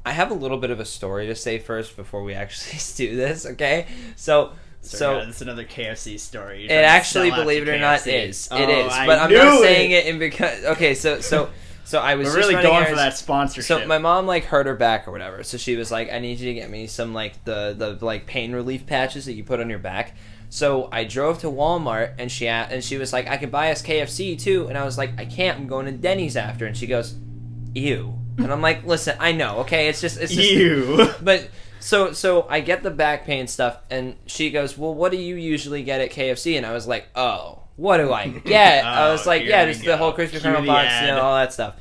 I have a little bit of a story to say first before we actually do this, okay? So it's another KFC story. It actually, believe it or not, is. It is. But I'm not saying it in because... Okay, so I was We're really going for that sponsorship. So my mom, like, hurt her back or whatever. So she was like, I need you to get me some, like, the like, pain relief patches that you put on your back. So I drove to Walmart, and she was like, I could buy us KFC, too. And I was like, I can't. I'm going to Denny's after. And she goes, ew. And I'm like, listen, I know, okay? It's just ew. But... So I get the back pain stuff, and she goes, well, what do you usually get at KFC? And I was like, oh, what do I get? I was like, yeah, just the whole crispy kernel box, all that stuff.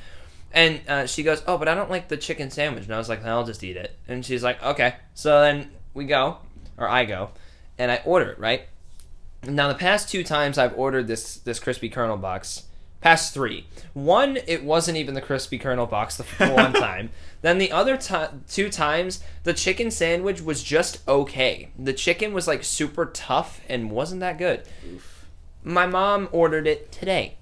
And she goes, oh, but I don't like the chicken sandwich. And I was like, I'll just eat it. And she's like, okay. So then I go, and I order it, right? Now, the past 2 times I've ordered this crispy kernel box, past 3. One, it wasn't even the crispy kernel box the one time. Then the other 2 times, the chicken sandwich was just okay. The chicken was like super tough and wasn't that good. Oof. My mom ordered it today,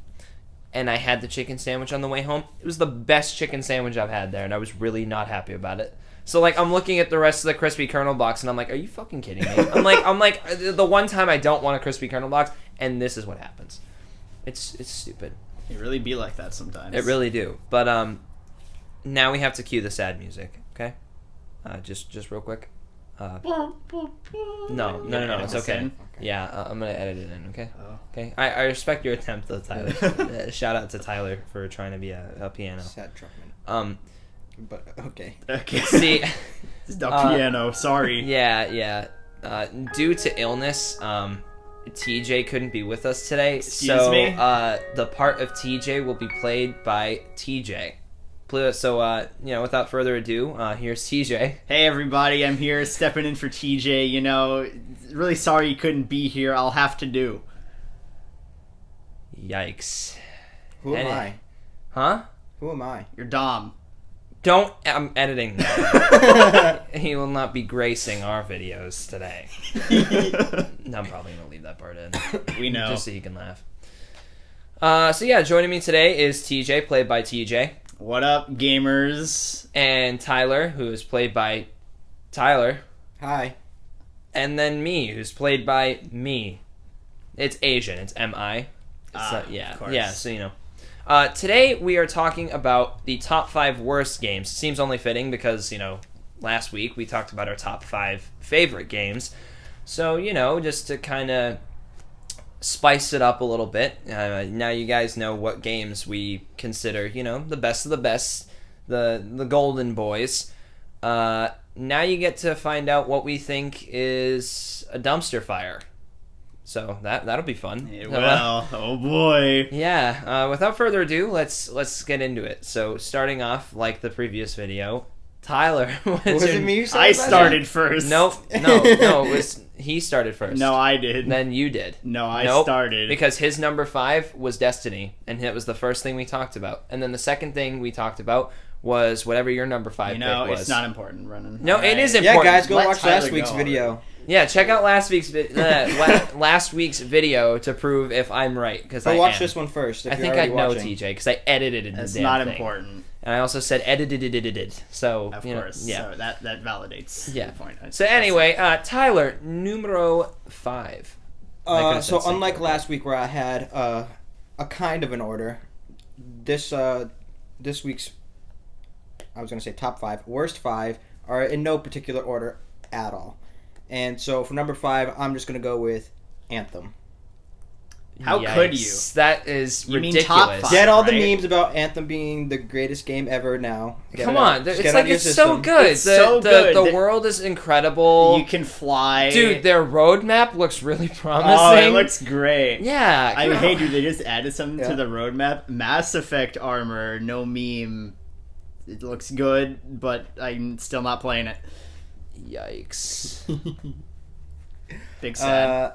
and I had the chicken sandwich on the way home. It was the best chicken sandwich I've had there, and I was really not happy about it. So, like, I'm looking at the rest of the crispy kernel box, and I'm like, are you fucking kidding me? I'm like, the one time I don't want a crispy kernel box, and this is what happens. It's stupid. It really be like that sometimes. It really do. But now we have to cue the sad music, okay? Just real quick. No, it's okay. Yeah, I'm gonna edit it in, okay? Oh. Okay. I respect your attempt, though, Tyler. Shout out to Tyler for trying to be a piano. Sad Truckman. But okay. See, it's the piano. Sorry. Yeah. Due to illness, TJ couldn't be with us today. Excuse me? The part of TJ will be played by TJ. So, without further ado, here's TJ. Hey, everybody. I'm here stepping in for TJ. Really sorry you couldn't be here. I'll have to do. Yikes. Who am I? Huh? Who am I? You're Dom. I'm editing that. He will not be gracing our videos today. No, I'm probably going to leave that part in. We know. Just so he can laugh. Joining me today is TJ, played by TJ. What up, gamers? And Tyler, who is played by Tyler. Hi. And then me, who's played by me. It's Asian. It's M-I. Of course. Yeah, so you know. Today we are talking about the top 5 worst games. Seems only fitting because, last week we talked about our top 5 favorite games. So, just to kind of spice it up a little bit. Now you guys know what games we consider, the best of the best, the golden boys. Now you get to find out what we think is a dumpster fire. So that'll be fun. Well, oh boy. Yeah. Without further ado, let's get into it. So starting off like the previous video, Tyler. Was it me? I started first. No. It was he started first. No, I did. Then you did. No, I started because his number 5 was Destiny, and it was the first thing we talked about. And then the second thing we talked about was whatever your number 5 pick was. It's not important, Brennan. No, it is important. Yeah, guys, go Let watch Tyler last week's go. video. Yeah, check out last week's video to prove if I'm right, because I watch am. this one first. If I you're think I already know watching. TJ because I edited it in It's the damn not thing. important. And I also said edited. So Of you know, course. yeah. So that validates the point. So anyway, Tyler, numero 5. So unlike last week where I had a kind of an order, this week's, I was going to say top 5, worst 5 are in no particular order at all. And so for number 5, I'm just going to go with Anthem. How could you? That is You mean ridiculous. top 5? Get all the right? memes about Anthem being the greatest game ever now. Get Come it out. on, Just it's get it out like of your it's so system. good. It's so good. The world is incredible. You can fly. Dude, their roadmap looks really promising. Oh, it looks great. Yeah. Hey, dude, they just added something Yeah. to the roadmap. Mass Effect armor, no meme. It looks good, but I'm still not playing it. Yikes. Big sad.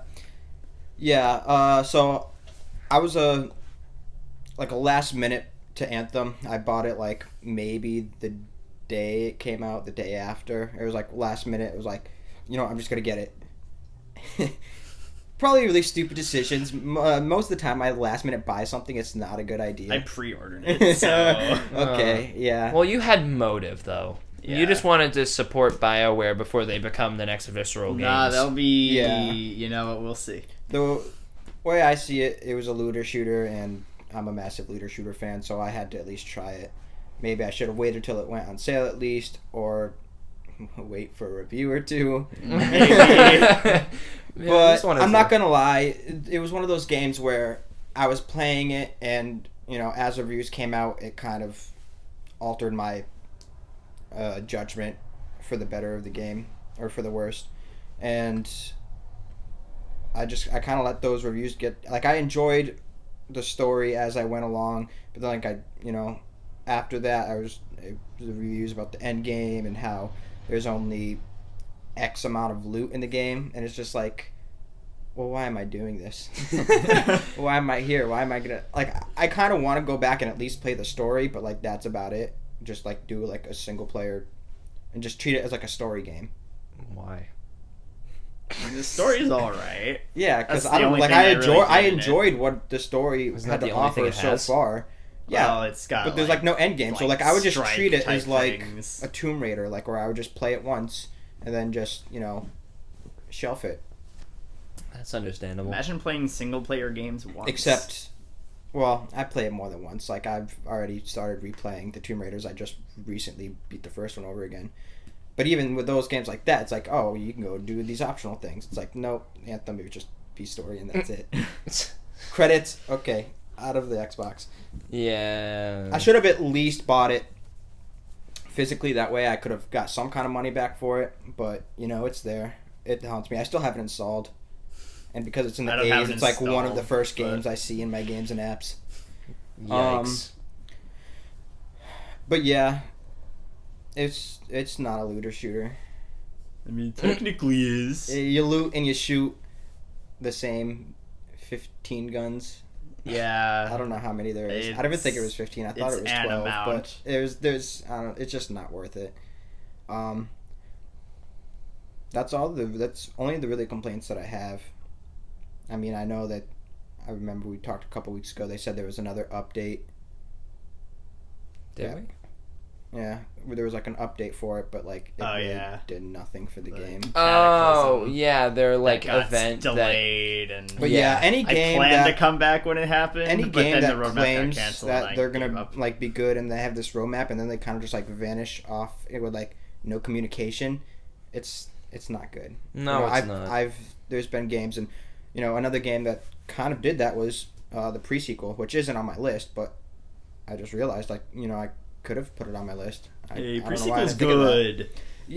So I was a last minute to Anthem. I bought it like maybe the day it came out, the day after. It was like last minute. It was like, I'm just gonna get it. Probably really stupid decisions. Most of the time, I last minute buy something. It's not a good idea. I pre-ordered it, so... Okay, yeah. Well, you had motive, though. You just wanted to support BioWare before they become the next Visceral Games. Nah, they'll be. Yeah. You know what? We'll see. The way I see it, it was a looter shooter, and I'm a massive looter shooter fan, so I had to at least try it. Maybe I should have waited till it went on sale at least, or wait for a review or two. But I'm not gonna lie, it was one of those games where I was playing it, and as reviews came out, it kind of altered my judgment for the better of the game or for the worst, and I kind of let those reviews get I enjoyed the story as I went along, but then after that the reviews about the end game and how there's only X amount of loot in the game, and it's just like, well, why am I doing this? Why am I here? Why am I gonna I kind of want to go back and at least play the story, but that's about it. Just do a single player and just treat it as a story game. Why? The story's all right. Yeah, because I enjoyed what the story had to offer so far. Yeah, well, it's got. But there's no end game, so I would just treat it as a Tomb Raider, where I would just play it once and then just shelf it. That's understandable. Imagine playing single player games once. Except, well, I play it more than once. I've already started replaying the Tomb Raiders. I just recently beat the first one over again. But even with those games like that, it's oh, you can go do these optional things. It's nope, Anthem, it just be story and that's it. Credits, okay, out of the Xbox. Yeah. I should have at least bought it physically. That way I could have got some kind of money back for it. But, it's there. It haunts me. I still have it installed. And because it's in the A's, it's one of the first games I see in my games and apps. Yikes. But yeah, it's not a looter shooter. I mean, technically is. You loot and you shoot the same 15 guns. Yeah. I don't know how many there is. I don't even think it was 15. I thought it was 12. But there's I don't know, it's just not worth it. That's only the really complaints that I have. I mean, I know that I remember we talked a couple weeks ago. They said there was another update. Did we? Yeah, there was an update for it, but did nothing for the game. Oh yeah, they're event delayed and. But yeah, any game I planned to come back when it happened. Any but game then that the claims canceled, that they're gonna be good and they have this roadmap and then they kind of just vanish off it with no communication, it's not good. No, it's not. There's been games and another game that kind of did that was the pre-sequel, which isn't on my list, but I just realized I could have put it on my list. Pre-sequel's good.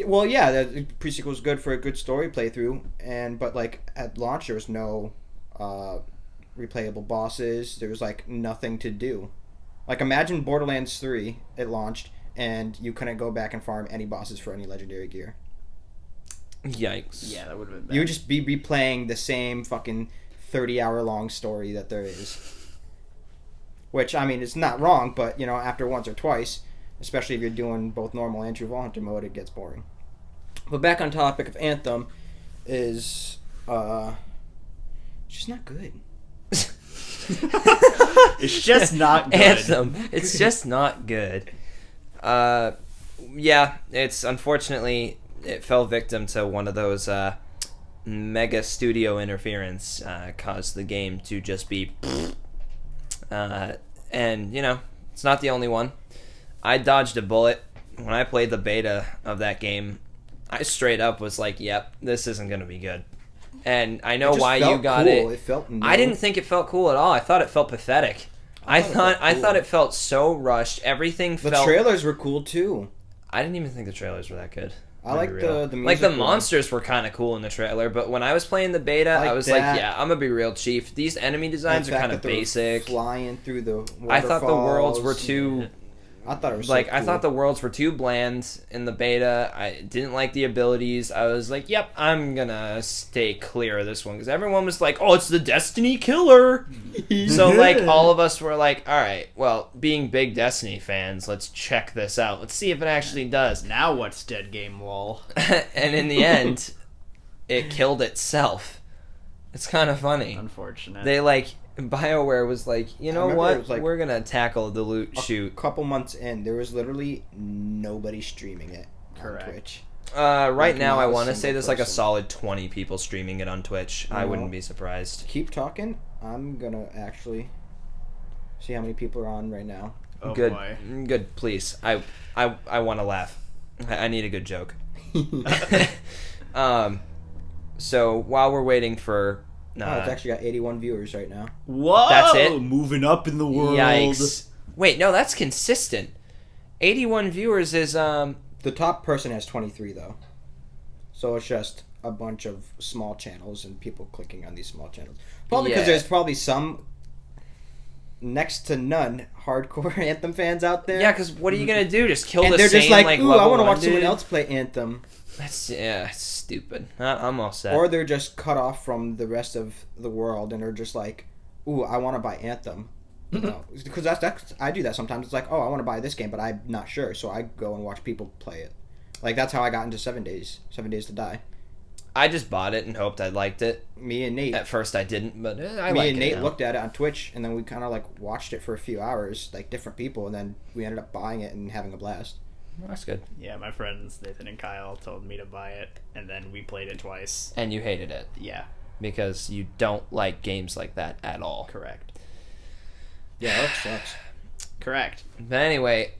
Well, yeah, the pre-sequel's good for a good story playthrough, but at launch there was no replayable bosses. There was nothing to do. Imagine Borderlands 3, it launched, and you couldn't go back and farm any bosses for any legendary gear. Yikes. Yeah, that would have been bad. You would just be replaying the same fucking 30-hour long story that there is. Which, I mean, it's not wrong, but, after once or twice, especially if you're doing both normal and True Vault Hunter mode, it gets boring. But back on topic of Anthem is, just not good. It's just not good. Anthem. It's just not good. Yeah, it's unfortunately, it fell victim to one of those, mega studio interference, caused the game to just be... and it's not the only one. I dodged a bullet when I played the beta of that game. I straight up was yep, this isn't gonna be good. And I know why you got cool. it. It felt I didn't think it felt cool at all. I thought it felt pathetic. I thought it felt so rushed. Everything felt. The trailers were cool too. I didn't even think the trailers were that good. I like the music. The monsters were kind of cool in the trailer, but when I was playing the beta, I was yeah, I'm gonna be real, Chief. These enemy designs are kind of basic. Flying through the waterfalls. I thought the worlds were too. I thought it was cool. I thought the worlds were too bland in the beta. I didn't like the abilities. I was yep, I'm gonna stay clear of this one because everyone was oh, it's the Destiny killer. So all of us were all right, well, being big Destiny fans, let's check this out. Let's see if it actually does. Now what's dead game lol? And in the end, it killed itself. It's kind of funny. Unfortunate. They BioWare was like, you know remember it what? was like- We're gonna tackle the loot A shoot. couple months in, there was literally nobody streaming it Correct. on Twitch. Right Like, now, not I a want to say single there's like a person. solid 20 people streaming it on Twitch. I No. wouldn't be surprised. Keep talking. I'm gonna actually see how many people are on right now. Oh Good, boy. good. Please, I want to laugh. I need a good joke. So while we're waiting for, Oh, it's actually got 81 viewers right now. Whoa! That's it? Moving up in the world. yikes! Wait, no, that's consistent. 81 viewers is The top person has 23 though, so it's just a bunch of small channels and people clicking on these small channels. Probably because Yeah. there's probably some, next to none, hardcore Anthem fans out there. yeah. Because what are you gonna do? Just kill and the they're same just like, ooh, I level want to one watch someone dude? else play Anthem. That's it's stupid. I'm all set. Or they're just cut off from the rest of the world and are just like, ooh, I want to buy Anthem. You know, because that's I do that sometimes. It's like, oh, I want to buy this game, but I'm not sure, so I go and watch people play it. Like that's how I got into 7 Days to Die. I just bought it and hoped I liked it. Me and Nate, At first, I didn't, but I me like and it Nate now. looked at it on Twitch, and then we kind of like watched it for a few hours, like different people, and then we ended up buying it and having a blast. That's good. Yeah, my friends Nathan and Kyle told me to buy it, and then we played it twice. And you hated it Yeah, because you don't like games like that at all. correct. Yeah, that sucks. Correct. But anyway,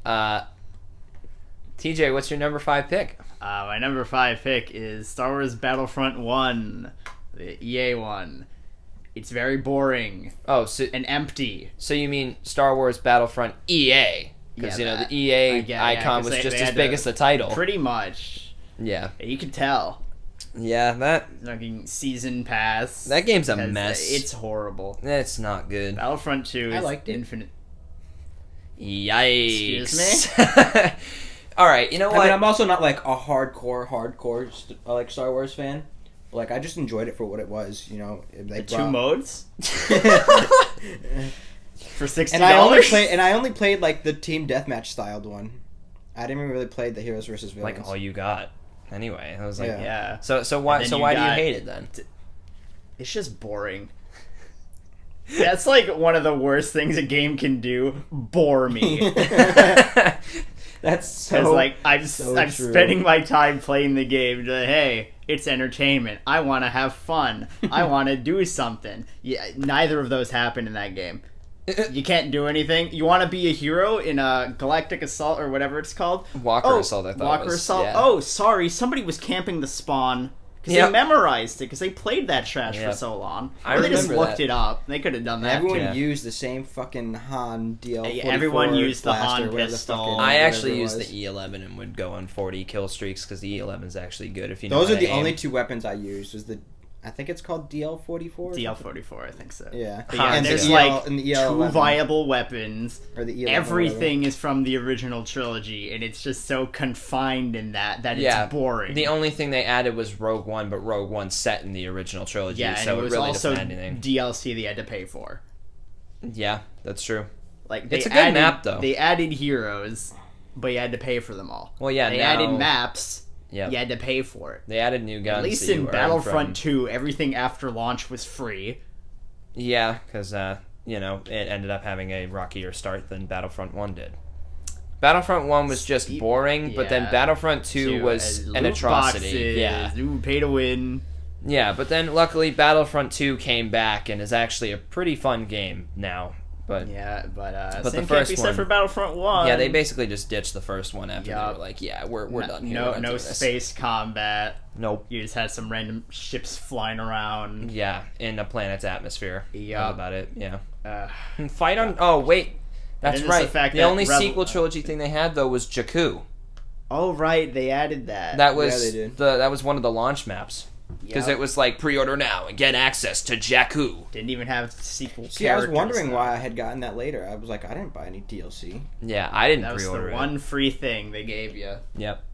TJ, what's your number 5 pick? My number 5 pick is Star Wars Battlefront 1, the EA one. It's very boring Oh, so and empty. you mean Star Wars Battlefront EA? Because Yeah, the that. EA I get- yeah, icon 'cause was they- just they as had big to- as the title. Pretty much. Yeah, You can tell. that Fucking season pass. game's a because mess. It's horrible. That's not good. Battlefront 2 I is liked it. infinite. Yikes! Excuse All right, you know I what? mean, I'm also not like a hardcore like Star Wars fan. Like I just enjoyed it for what it was. You know, they Two brought- modes for $60. And I only played like the team deathmatch styled one. I didn't even really play the heroes versus villains. Like all you got. Anyway, I was like, Yeah. Yeah. so why And then so you why do you got- hate it then? It's just boring. That's like one of the worst things a game can do. Bore me. That's Because so like I'm true. spending my time playing the game. To, hey, it's entertainment. I want to have fun. I want to do something. Yeah, neither of those happen in that game. You can't do anything. You want to be a hero in a Galactic Assault or whatever it's called. Walker Assault. I thought Walker was, Assault. yeah. Oh, sorry. Somebody was camping the spawn because Yep. they memorized it because they played that trash Yep. for so long. I Or they just remember looked that. it up. They could have done that. Everyone Yeah. used the same fucking Han DL. Yeah, everyone used the Han pistol. I actually used used the E11 and would go on 40 kill streaks because the E11 is actually good if you know. Those how are to the aim. only two weapons I used. Was the I think it's called DL44. DL44, I think so. Yeah, But yeah, And there's the like and the two EL11, viable weapons. or the EL11, Everything is from the original trilogy, and it's just so confined in that Yeah, it's boring. The only thing they added was Rogue One, but Rogue One set in the original trilogy, yeah, and so it was really also doesn't add anything. DLC they had to pay for. Yeah, that's true. Like they It's a good added, map, though. They added heroes, but you had to pay for them all. Well, yeah, they now- added maps. Yeah, You had to pay for it. they added new guns. At least that in you earn Battlefront from- 2, everything after launch was free. Yeah, because it ended up having a rockier start than Battlefront 1 did. Battlefront 1 was just Steep- boring, but then yeah. Battlefront 2 was an loot atrocity. boxes, Yeah. Ooh, pay to win. Yeah, but then luckily Battlefront 2 came back and is actually a pretty fun game now. But Yeah, but But same the can't first be said one- for Battlefront 1. yeah, they basically just ditched the first one after they Yup. were like, yeah, we're done here. No, We're not no doing this. space combat. Nope. You just had some random ships flying around. Yeah, in a planet's atmosphere. Yup. That's about it. Yeah. Uh, Fight on. Oh wait, that's And it's right. the fact The that only Rebel- sequel trilogy thing they had though was Jakku. oh right, they added that. That was they did. that was one of the launch maps because Yup. it was like pre-order now and get access to Jakku. Didn't even have sequel. See, I was characters, wondering though. why I had gotten that later. I was like, I didn't buy any DLC. Yeah, I didn't That was pre-order the it. one free thing they gave you. Yep.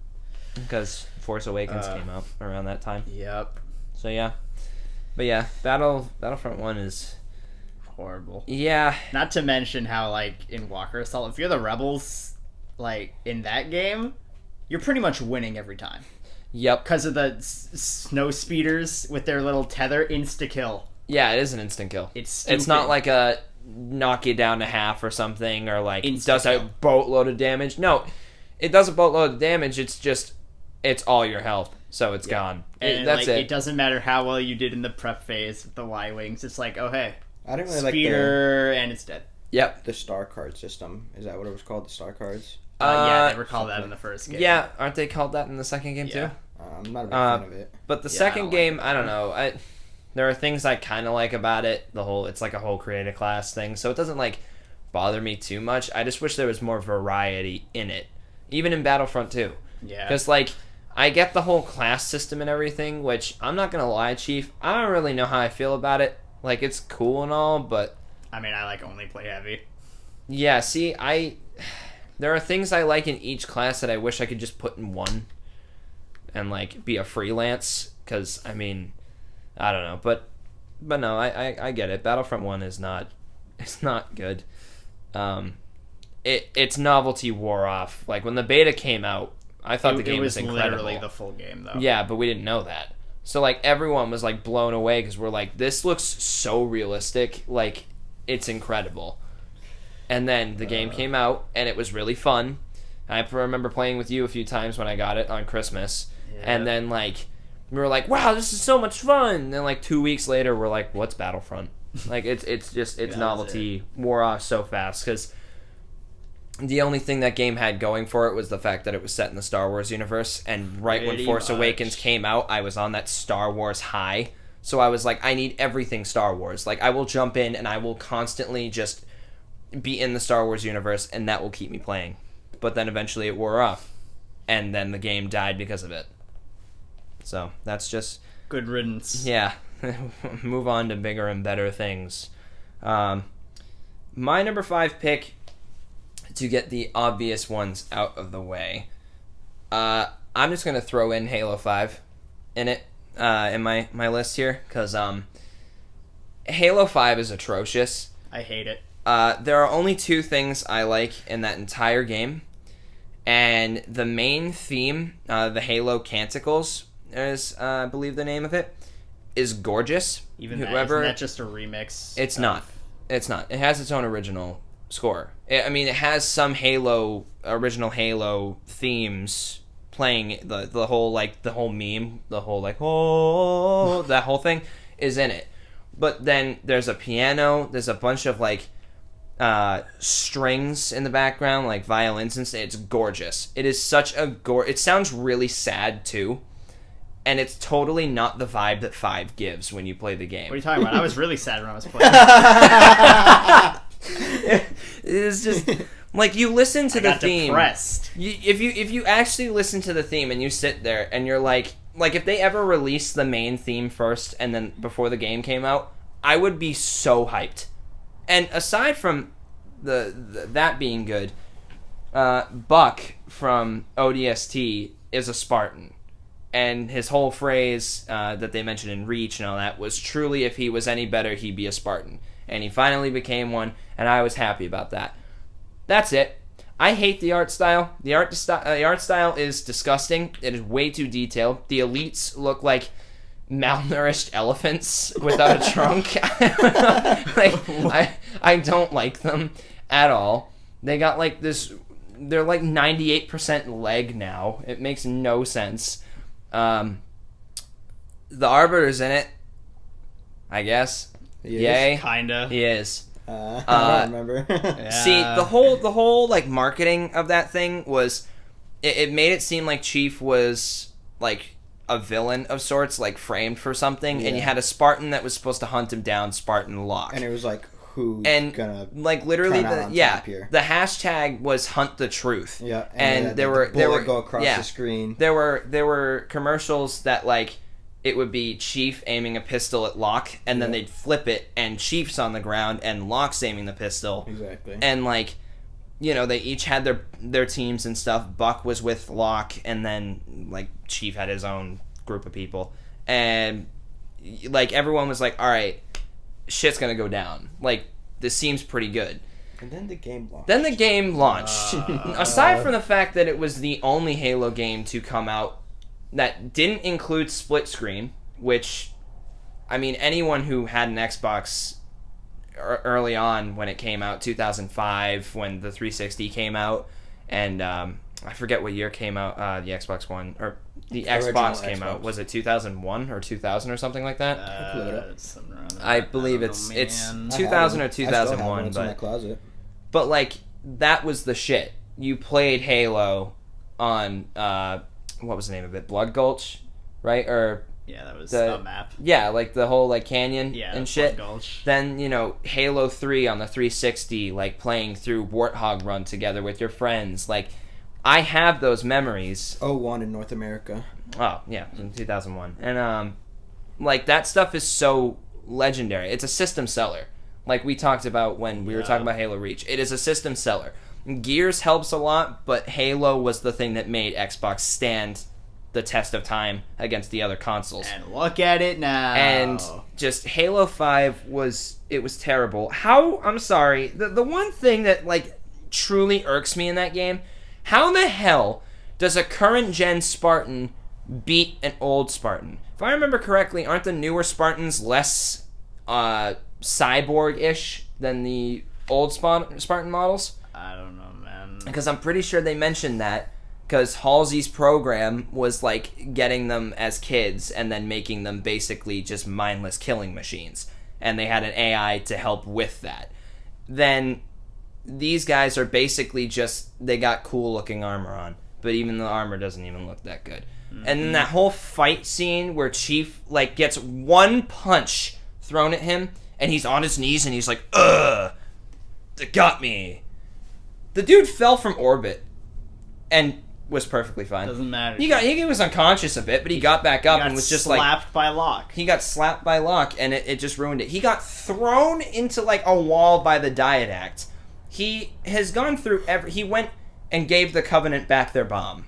Because Force Awakens Uh, came out around that time. Yep. So yeah. But yeah, Battlefront 1 is Horrible. yeah. Not to mention how, like, in Walker Assault, if you're the rebels, like, in that game, you're pretty much winning every time. Yep. Because of the snow speeders with their little tether, insta-kill. Yeah, it is an instant kill. It's It's not like a knock you down to half or something, or like Instant does a kill. boatload of damage. No, it does a boatload of damage. It's just it's all your health, so it's gone. And That's like, it. It doesn't matter how well you did in the prep phase with the Y-Wings. It's like, oh, hey, I didn't really speeder, and it's dead. Yep. like the star card system. Is that what it was called? The star cards? Yeah, they were called that in the first game. Yeah, aren't they called that in the second game Yeah. too? I'm not a big fan of it. But the Yeah, I second don't game, like I don't know. There are things I kind of like about it. It's like a whole creative class thing, so it doesn't like bother me too much. I just wish there was more variety in it, even in Battlefront 2. Yeah. Because like I get the whole class system and everything, which I'm not gonna lie, Chief, I don't really know how I feel about it. Like it's cool and all, but I mean, I like only play heavy. yeah, see, there are things I like in each class that I wish I could just put in one and like be a freelance, because I mean, I don't know, but no, I get it. Battlefront 1 is not good. Its novelty wore off. Like when the beta came out, I thought the game was incredible. Literally the full game, though. Yeah, but we didn't know that. So like everyone was like blown away because we're like, this looks so realistic, like it's incredible. And then the game came out and it was really fun. I remember playing with you a few times when I got it on Christmas. Yeah. And then like we were like, wow, this is so much fun. And then like 2 weeks later, we're like, what's Battlefront? Like it's just its novelty wore off so fast because the only thing that game had going for it was the fact that it was set in the Star Wars universe. And right when Pretty Force much. Awakens came out, I was on that Star Wars high. So I was like, I need everything Star Wars. Like I will jump in and I will constantly just be in the Star Wars universe, and that will keep me playing. But then eventually it wore off, and then the game died because of it. So that's just Good riddance. yeah. Move on to bigger and better things. My number 5 pick, to get the obvious ones out of the way, I'm just gonna throw in Halo 5 in it in my list here because Halo 5 is atrocious. I hate it. There are only 2 things I like in that entire game, and the main theme, the Halo Canticles, is I believe the name of it, is gorgeous. Even isn't that just a remix? It's not. It's not. It has its own original score. I mean, it has some original Halo themes playing. The whole meme, the whole like oh, that whole thing is in it. But then there's a piano. There's a bunch of like strings in the background, like violins and stuff. It's gorgeous. It is such a it sounds really sad too. And it's totally not the vibe that 5 gives when you play the game. What are you talking about? I was really sad when I was playing. It's just like you listen to I the got theme. depressed. If you actually listen to the theme and you sit there and you're like if they ever released the main theme first and then before the game came out, I would be so hyped. And aside from that being good, Buck from ODST is a Spartan. And his whole phrase that they mentioned in Reach and all that was truly, if he was any better, he'd be a Spartan. And he finally became one, and I was happy about that. That's it. I hate the art style. The art style is disgusting. It is way too detailed. The elites look like malnourished elephants without a trunk. I don't like them at all. They got like this. They're like 98% leg now. It makes no sense. The Arbiter's in it, I guess. Yay. Kinda. He is. I don't remember. Yeah. See, the whole like marketing of that thing was, it made it seem like Chief was like a villain of sorts, like framed for something, and you had a Spartan that was supposed to hunt him down, Spartan Locke. And it was like, who's gonna like literally turn out on the top here? the hashtag was Hunt the Truth. Yeah, and there were go across yeah, the screen. There were commercials that like it would be Chief aiming a pistol at Locke, and then they'd flip it, and Chief's on the ground, and Locke's aiming the pistol. Exactly. And like, you know, they each had their teams and stuff. Buck was with Locke, and then like Chief had his own group of people, and like everyone was like, all right, shit's gonna go down. Like, this seems pretty good. And then the game launched. Aside from the fact that it was the only Halo game to come out that didn't include split screen, which I mean, anyone who had an Xbox early on when it came out, 2005, when the 360 came out, and I forget what year came out, the Xbox One, or the Xbox came out. Was it 2001 or 2000 or something like that? I believe it's 2000 or 2001, but in my closet. But like that was the shit. You played Halo on what was the name of it? Blood Gulch, right? Or yeah, that was the map. Yeah, like the whole like canyon and shit. Blood Gulch. Then, you know, Halo 3 on the 360, like playing through Warthog Run together with your friends. Like, I have those memories. 01 in North America. Oh, yeah, in 2001. And, like, that stuff is so legendary. It's a system seller. Like we talked about when we were talking about Halo Reach. It is a system seller. Gears helps a lot, but Halo was the thing that made Xbox stand the test of time against the other consoles. And look at it now. And just Halo 5 was terrible. I'm sorry. The one thing that like truly irks me in that game, how the hell does a current gen Spartan beat an old Spartan? If I remember correctly, aren't the newer Spartans less cyborg-ish than the old Spartan models? I don't know, man. Because I'm pretty sure they mentioned that, because Halsey's program was like getting them as kids and then making them basically just mindless killing machines, and they had an AI to help with that. Then these guys are basically just, they got cool looking armor on, but even the armor doesn't even look that good. And then that whole fight scene where Chief like gets one punch thrown at him and he's on his knees and he's like, ugh, they got me. The dude fell from orbit and was perfectly fine. Doesn't matter. He was unconscious a bit, but he got back up and was just like slapped by Locke. He got slapped by Locke and it just ruined it. He got thrown into like a wall by the Diet Act. He has gone through he went and gave the Covenant back their bomb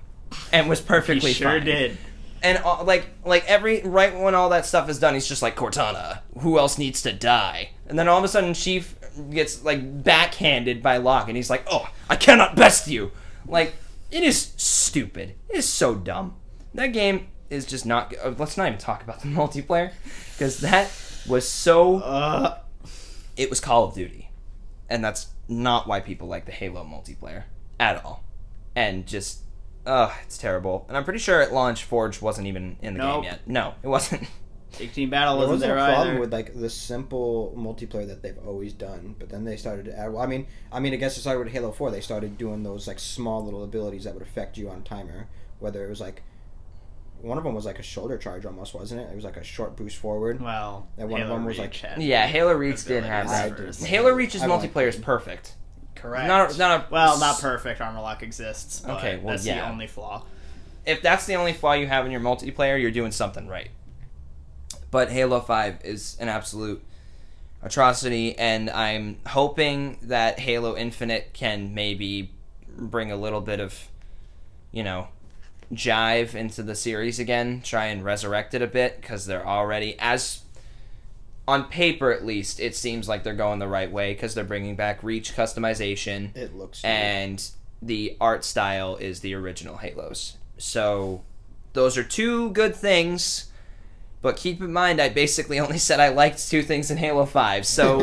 and was perfectly fine. He sure did. And right when all that stuff is done, he's just like, Cortana, who else needs to die? And then all of a sudden Chief gets like backhanded by Locke and he's like, oh, I cannot best you. Like, it is stupid. It is so dumb. That game is just not good. Let's not even talk about the multiplayer, because that was so it was Call of Duty, and that's not why people like the Halo multiplayer at all. And just it's terrible. And I'm pretty sure at launch Forge wasn't even in the game yet. No, it wasn't. Big Team Battle wasn't there a either. problem with like the simple multiplayer that they've always done, but then they started to add. Well, I mean, I guess it started with Halo 4. They started doing those like small little abilities that would affect you on timer. Whether it was like one of them was like a shoulder charge almost, wasn't it? It was like a short boost forward. Well, and one of them was like Halo Reach did have that. Halo Reach's multiplayer is perfect. Correct. Not perfect. Armor Lock exists. But okay, well, that's the only flaw. If that's the only flaw you have in your multiplayer, you're doing something right. But Halo 5 is an absolute atrocity, and I'm hoping that Halo Infinite can maybe bring a little bit of, jive into the series again, try and resurrect it a bit, because they're already, as on paper at least, it seems like they're going the right way, because they're bringing back Reach customization. It looks and the art style is the original Halos. So those are two good things. But keep in mind, I basically only said I liked two things in Halo 5, so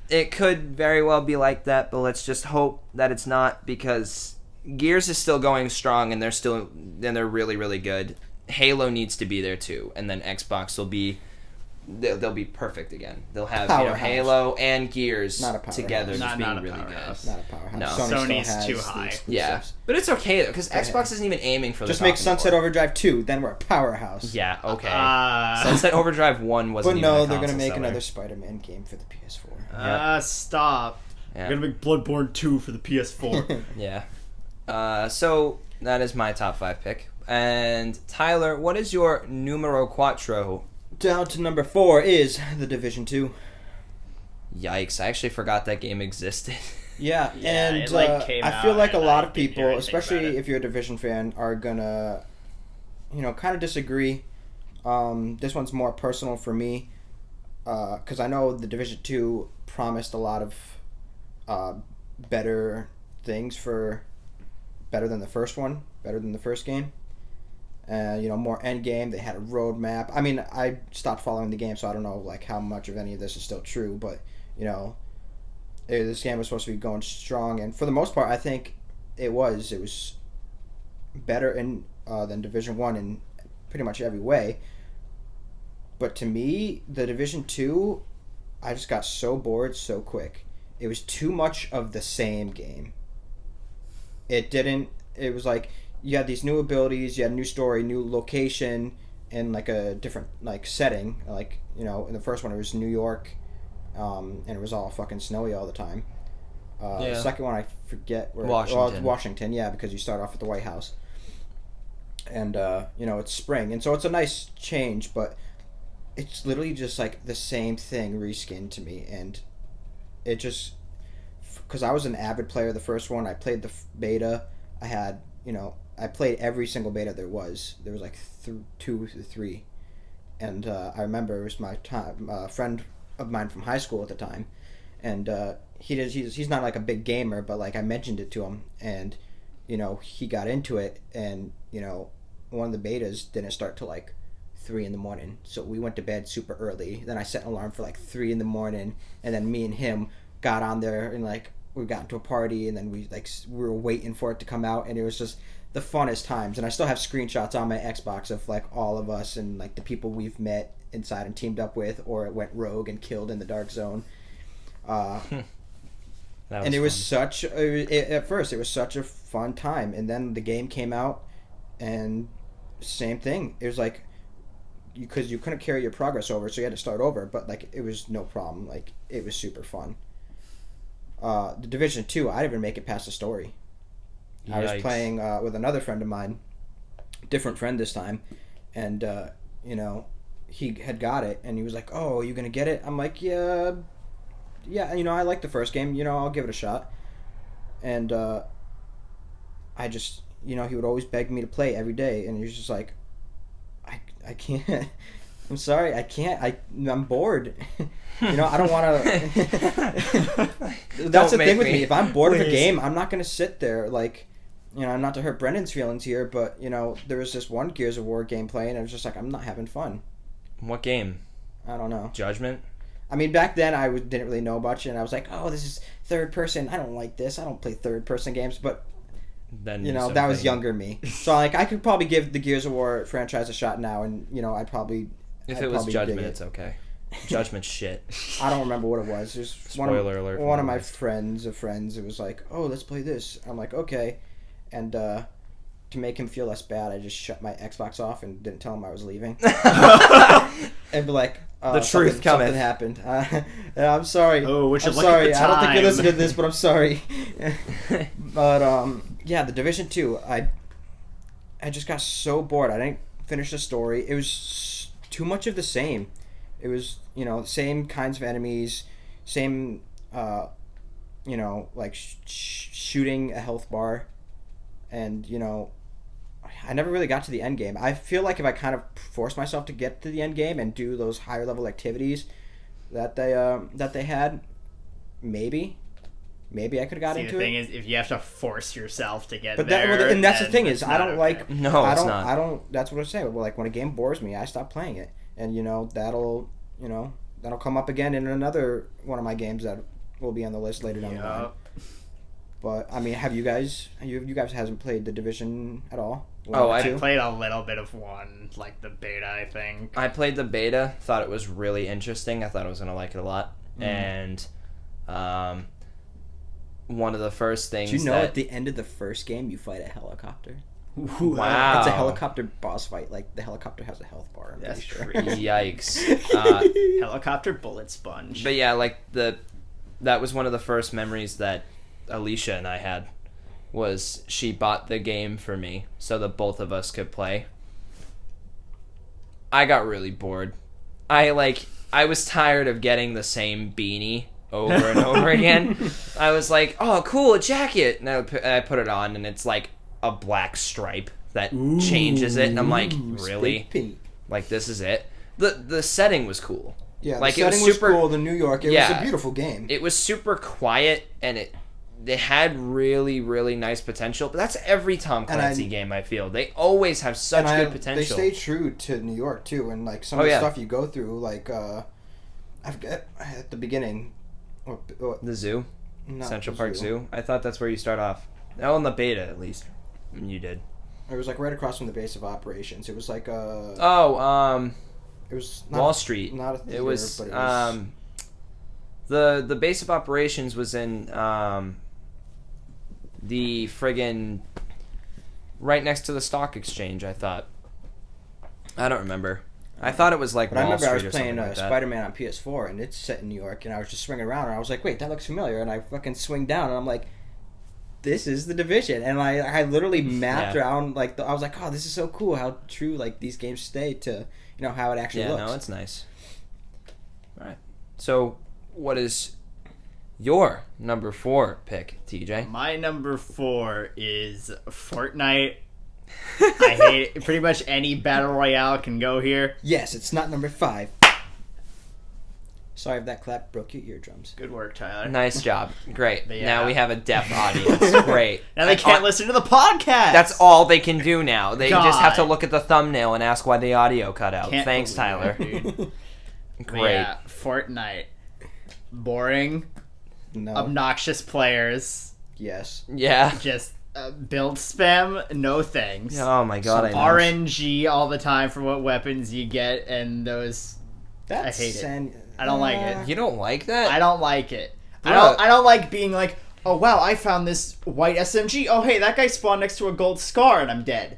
it could very well be like that, but let's just hope that it's not, because Gears is still going strong, and they're really, really good. Halo needs to be there too, and then Xbox will be, they'll be perfect again. They'll have Halo and Gears together, just being really good. Not a powerhouse. No, Sony's too high. Yeah, but it's okay though, because Xbox isn't even aiming for the just make Sunset Overdrive 2, then we're a powerhouse. Yeah, okay. Sunset Overdrive 1 wasn't. But even no, they're gonna make another Spider-Man game for the PS4. Stop. Yeah. We're gonna make Bloodborne 2 for the PS4. Yeah. So that is my top 5 pick. And Tyler, what is your numero cuatro? Down to number 4 is The Division 2. Yikes, I actually forgot that game existed. Yeah, and it, came I feel out like a and lot I of didn't hear people, anything especially about it. if you're a Division fan, are gonna, kind of disagree. This one's more personal for me, because I know The Division 2 promised a lot of better things better than the first one, better than the first game. More end game. They had a roadmap. I mean, I stopped following the game, so I don't know like how much of any of this is still true. But this game was supposed to be going strong, and for the most part, I think it was. It was better than Division 1 in pretty much every way. But to me, the Division 2, I just got so bored so quick. It was too much of the same game. It was like you had these new abilities, you had a new story, new location, and like a different like setting. Like, in the first one it was New York, and it was all fucking snowy all the time. The second one I forget where. Washington, yeah, because you start off at the White House. And it's spring, and so it's a nice change, but it's literally just like the same thing reskinned to me, and it just, because I was an avid player of the first one. I played the beta. I had, I played every single beta there was. There was like 2 to 3, and I remember it was my time, friend of mine from high school at the time, and he's not like a big gamer, but like I mentioned it to him, and he got into it, and one of the betas didn't start till like 3 a.m, so we went to bed super early. Then I set an alarm for like 3 a.m, and then me and him got on there, and like we got into a party, and then we were waiting for it to come out, and it was just the funnest times. And I still have screenshots on my Xbox of like all of us and like the people we've met inside and teamed up with, or it went rogue and killed in the dark zone. And it was at first it was such a fun time, and then the game came out, and same thing. It was like because you couldn't carry your progress over, so you had to start over, but like it was no problem. Like it was super fun. The Division 2, I didn't even make it past the story. Yikes. I was playing with another friend of mine, different friend this time, and he had got it, and he was like, "Oh, are you gonna get it?" I'm like, "Yeah, I like the first game. I'll give it a shot." And I just, he would always beg me to play every day, and he was just like, I can't. I'm sorry, I can't. I'm bored. I don't want to. That's the thing with me. If I'm bored of a game, I'm not going to sit there like, not to hurt Brendan's feelings here, but there was this one Gears of War gameplay, and I was just like, I'm not having fun. What game? I don't know. Judgment? I mean, back then I didn't really know much, and I was like, oh, this is third person. I don't like this. I don't play third person games, but then that was younger me. So like I could probably give the Gears of War franchise a shot now, and I'd probably. If it was Judgment, it's okay. Judgment's shit. I don't remember what it was. It was Spoiler alert. One of my friends, it was like, oh, let's play this. I'm like, okay. And to make him feel less bad, I just shut my Xbox off and didn't tell him I was leaving. And be like, the truth coming. Something happened. I'm sorry. Oh, I'm sorry. I don't think you're listening to this, but I'm sorry. But the Division 2, I just got so bored. I didn't finish the story. It was too much of the same. It was, same kinds of enemies, same, like shooting a health bar, and I never really got to the end game. I feel like if I kind of forced myself to get to the end game and do those higher level activities that they had, maybe I could have got into it. The thing is, if you have to force yourself to get but there, and that's the thing is, I don't okay. like. No, it's not. I don't. That's what I'm saying. Well, like when a game bores me, I stop playing it, and that'll come up again in another one of my games that will be on the list later down the line. But I mean, have you guys? You guys hasn't played the Division at all? I played a little bit of one, like the beta, I think. I played the beta. Thought it was really interesting. I thought I was gonna like it a lot, and one of the first things. Do you know at the end of the first game you fight a helicopter? Wow. It's a helicopter boss fight. Like the helicopter has a health bar. That's sure. Yikes. Helicopter bullet sponge. But yeah, like that was one of the first memories that Alicia and I had. Was she bought the game for me so that both of us could play. I got really bored. I was tired of getting the same beanie over and over again. I was like, oh, cool, a jacket. And I put it on, and it's like a black stripe that changes it. And I'm like, really? Like, this is it? The setting was cool. Yeah, like, the setting was cool. The New York. It was a beautiful game. It was super quiet, and it they had really, really nice potential. But that's every Tom Clancy game, I feel. They always have such good potential. They stay true to New York, too. And, like, some of the stuff you go through, like, I forget, at the beginning. The zoo? Central Park Zoo? I thought that's where you start off. Oh, in the beta, at least. You did. It was, like, right across from the base of operations. It was, like, it was not Wall Street. Not a theater, it was, but it was... The base of operations was in, the friggin' right next to the stock exchange, I thought. I don't remember. I thought it was like But I Wall remember I Street was or playing something like that. Spider-Man on PS4, and it's set in New York, and I was just swinging around, and I was like, wait, that looks familiar, and I fucking swing down, and I'm like, this is the Division, and I literally mapped around, like, I was like, oh, this is so cool, how true, like, these games stay to, how it actually looks. Yeah, no, it's nice. All right. So, what is your number 4 pick, TJ? My number 4 is Fortnite. I hate it. Pretty much any battle royale can go here. Yes, it's not number 5. Sorry if that clap broke your eardrums. Good work, Tyler. Nice job. Great. Yeah. Now we have a deaf audience. Great. Now they can't listen to the podcast. That's all they can do now. They just have to God. look at the thumbnail and ask why the audio cut out. Can't Thanks, believe Tyler. it, dude. Great. Yeah, Fortnite. Boring. No. Obnoxious players. Yes. Yeah. Just build spam. No thanks. Oh my god, I know. RNG all the time for what weapons you get, and those. That's I hate it. it. I don't like it. You don't like that? I don't like it. Bruh. I don't like being like, oh wow, I found this white SMG. Oh hey, that guy spawned next to a gold scar and I'm dead.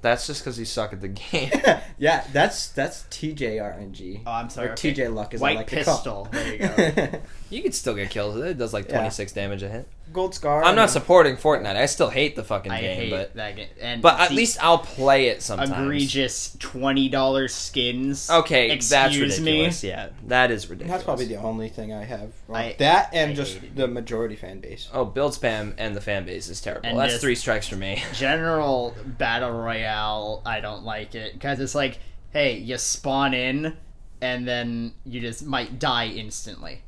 That's just because you suck at the game. Yeah, that's TJ RNG. Oh, I'm sorry. Or okay. TJ Luck, as White I like pistol. to There you call. go. You can still get kills with it. It does like 26 damage a hit. Gold scar. I'm not supporting Fortnite. I still hate the fucking I game, hate but that game. And but at the least I'll play it sometimes. egregious $20 skins. Okay, that's Excuse me. ridiculous. Yeah, that is ridiculous. That's probably the only thing I have wrong. I That and hated just it. the majority fan base. Oh, build spam and the fan base is terrible. And That's just- 3 strikes for me. General battle royale, I don't like it because it's like, hey, you spawn in and then you just might die instantly.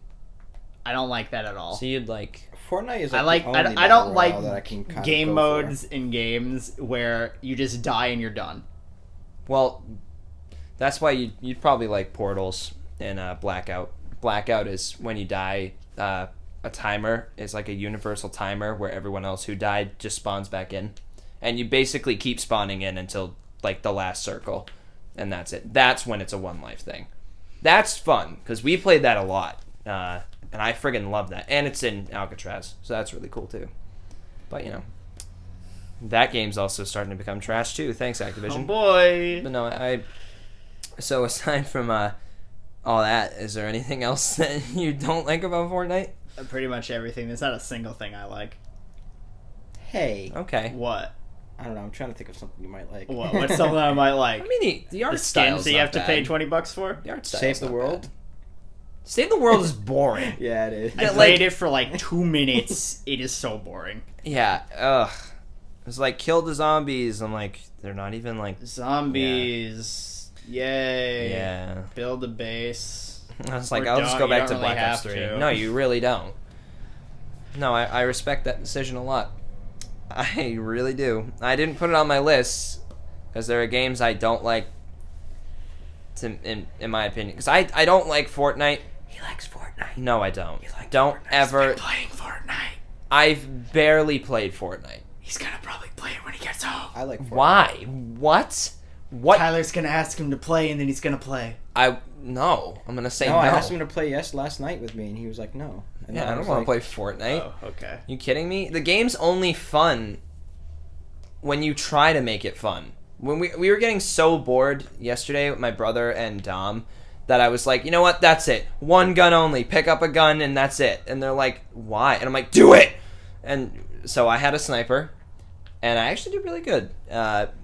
I don't like that at all. So you'd like... Fortnite is I like like the only I don't battle like royale that I can kind game of go modes in games where you just die and you're done. Well, that's why you'd probably like Portals and Blackout. Blackout is when you die, a timer. It's like a universal timer where everyone else who died just spawns back in. And you basically keep spawning in until like the last circle. And that's it. That's when it's a one life thing. That's fun, because we played that a lot. And I friggin' love that. And it's in Alcatraz, so that's really cool too. But, that game's also starting to become trash too. Thanks, Activision. Oh boy. But no, so aside from all that, is there anything else that you don't like about Fortnite? Pretty much everything. There's not a single thing I like. Hey. Okay. What? I don't know. I'm trying to think of something you might like. What? What's something I might like? I mean, the art The style skins that you have to pay $20 for? The art style Save the World? Save the World is boring. Yeah, it is. I Yeah, played like- it for like 2 minutes. It is so boring. Yeah. Ugh. It's like kill the zombies. I'm like, they're not even like. Zombies. Yay. Yeah. Build a base. I was like, Or I'll just don't- go you back don't to really Black Ops have 3. to. No, you really don't. No, I respect that decision a lot. I really do. I didn't put it on my list because there are games I don't like. In my opinion, because I don't like Fortnite. He likes Fortnite. No, I don't. You like Don't Fortnite. ever. Playing Fortnite. I've barely played Fortnite. He's gonna probably play it when he gets home. I like Fortnite. Why? What? What? Tyler's gonna ask him to play, and then he's gonna play. No. I'm gonna say no. No, I asked him to play last night with me, and he was like, no. And Yeah, I don't was want to like, play Fortnite. Oh, okay. You kidding me? The game's only fun when you try to make it fun. When we were getting so bored yesterday with my brother and Dom that I was like, you know what? That's it. One gun only. Pick up a gun and that's it. And they're like, why? And I'm like, do it. And so I had a sniper, and I actually did really good.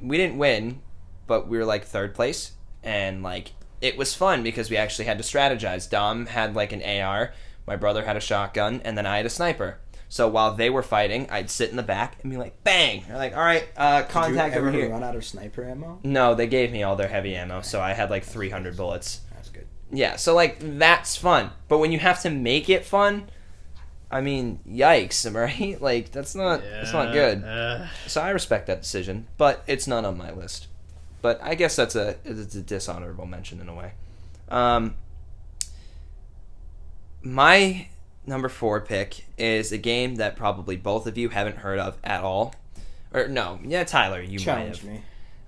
We didn't win, but we were like 3rd place, and like it was fun because we actually had to strategize. Dom had like an AR, my brother had a shotgun, and then I had a sniper. So while they were fighting, I'd sit in the back and be like, bang! They're like, all right, contact Did you over ever here. run out of sniper ammo? No, they gave me all their heavy ammo, so I had like 300 bullets. That's good. Yeah, so like that's fun. But when you have to make it fun, I mean, yikes, right? Like, that's not good. So I respect that decision, but it's not on my list. But I guess it's a dishonorable mention in a way. My number 4 pick is a game that probably both of you haven't heard of at all. Or no, yeah, Tyler, you Challenge might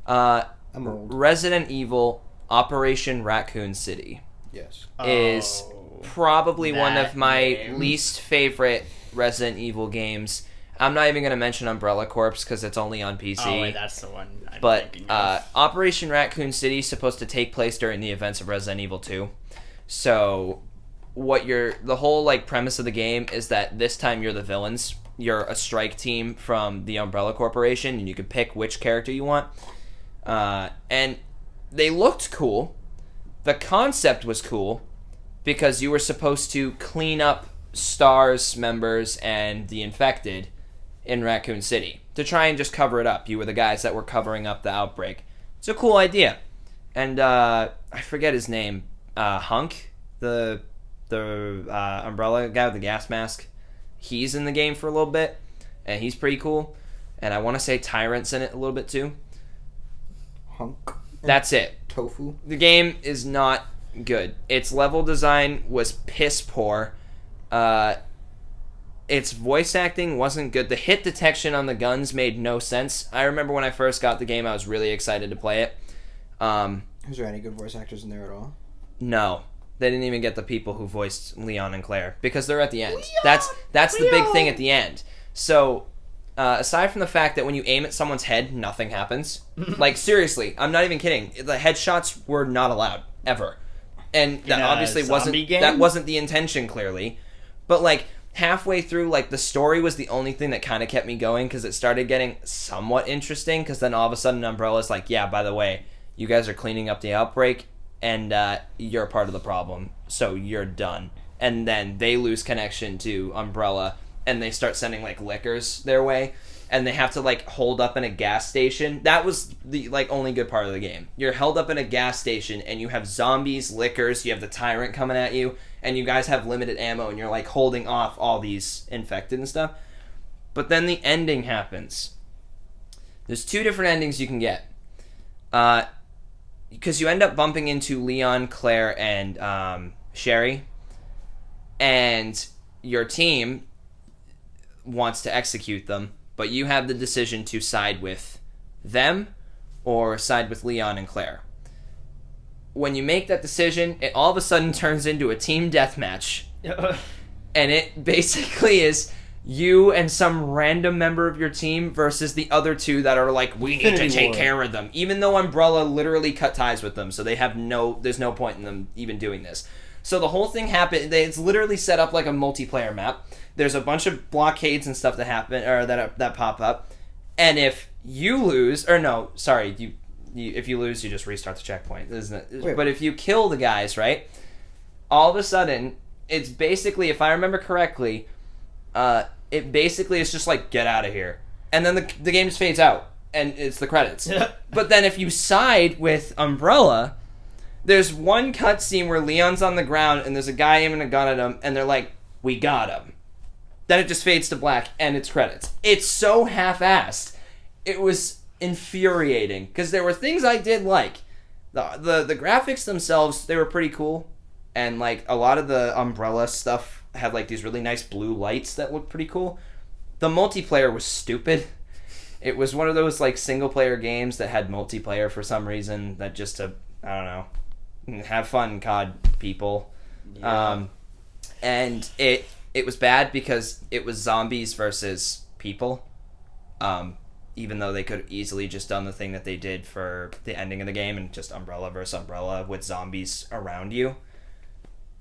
have. me. I'm old. Resident Evil Operation Raccoon City Yes. is probably one that of my name. least favorite Resident Evil games. I'm not even going to mention Umbrella Corps because it's only on PC. Oh, wait, that's the one I'm But thinking of. Operation Raccoon City is supposed to take place during the events of Resident Evil 2. So the whole like premise of the game is that this time you're the villains. You're a strike team from the Umbrella Corporation, and you can pick which character you want. And they looked cool. The concept was cool because you were supposed to clean up STARS members and the infected in Raccoon City to try and just cover it up. You were the guys that were covering up the outbreak. It's a cool idea. And I forget his name. Hunk, the umbrella guy with the gas mask. He's in the game for a little bit, and he's pretty cool. And I want to say Tyrant's in it a little bit too. Hunk. That's it. Tofu. The game is not good. Its level design was piss poor. Its voice acting wasn't good. The hit detection on the guns made no sense. I remember when I first got the game, I was really excited to play it. Is there any good voice actors in there at all? No. They didn't even get the people who voiced Leon and Claire because they're at the end. That's the big thing at the end. So, aside from the fact that when you aim at someone's head, nothing happens. Like, seriously, I'm not even kidding. The headshots were not allowed, ever. And that obviously wasn't the intention, clearly. But, like, halfway through, like, the story was the only thing that kind of kept me going because it started getting somewhat interesting because then all of a sudden Umbrella's like, yeah, by the way, you guys are cleaning up the outbreak and you're a part of the problem, so you're done. And then they lose connection to Umbrella and they start sending, like, lickers their way. And they have to, like, hold up in a gas station. That was the, like, only good part of the game. You're held up in a gas station, and you have zombies, lickers, you have the tyrant coming at you, and you guys have limited ammo, and you're, like, holding off all these infected and stuff. But then the ending happens. There's 2 different endings you can get. Because you end up bumping into Leon, Claire, and Sherry. And your team wants to execute them. But you have the decision to side with them or side with Leon and Claire. When you make that decision, it all of a sudden turns into a team deathmatch. And it basically is you and some random member of your team versus the other 2 that are like, we need to take care of them. Even though Umbrella literally cut ties with them, so they have there's no point in them even doing this. So the whole thing happened, it's literally set up like a multiplayer map. There's a bunch of blockades and stuff that happen, or that pop up. And if you lose, or no, sorry, if you lose, you just restart the checkpoint, isn't it? Wait. But if you kill the guys, right, all of a sudden, it's basically, if I remember correctly, it basically is just like, get out of here. And then the game just fades out, and it's the credits. But then if you side with Umbrella, there's one cutscene where Leon's on the ground, and there's a guy aiming a gun at him, and they're like, we got him. Then it just fades to black, and it's credits. It's so half-assed. It was infuriating, because there were things I did like. The graphics themselves, they were pretty cool, and like a lot of the Umbrella stuff had like these really nice blue lights that looked pretty cool. The multiplayer was stupid. It was one of those like single-player games that had multiplayer for some reason that just to, I don't know, have fun, COD people. Yeah. And it was bad because it was zombies versus people. Even though they could have easily just done the thing that they did for the ending of the game and just Umbrella versus Umbrella with zombies around you.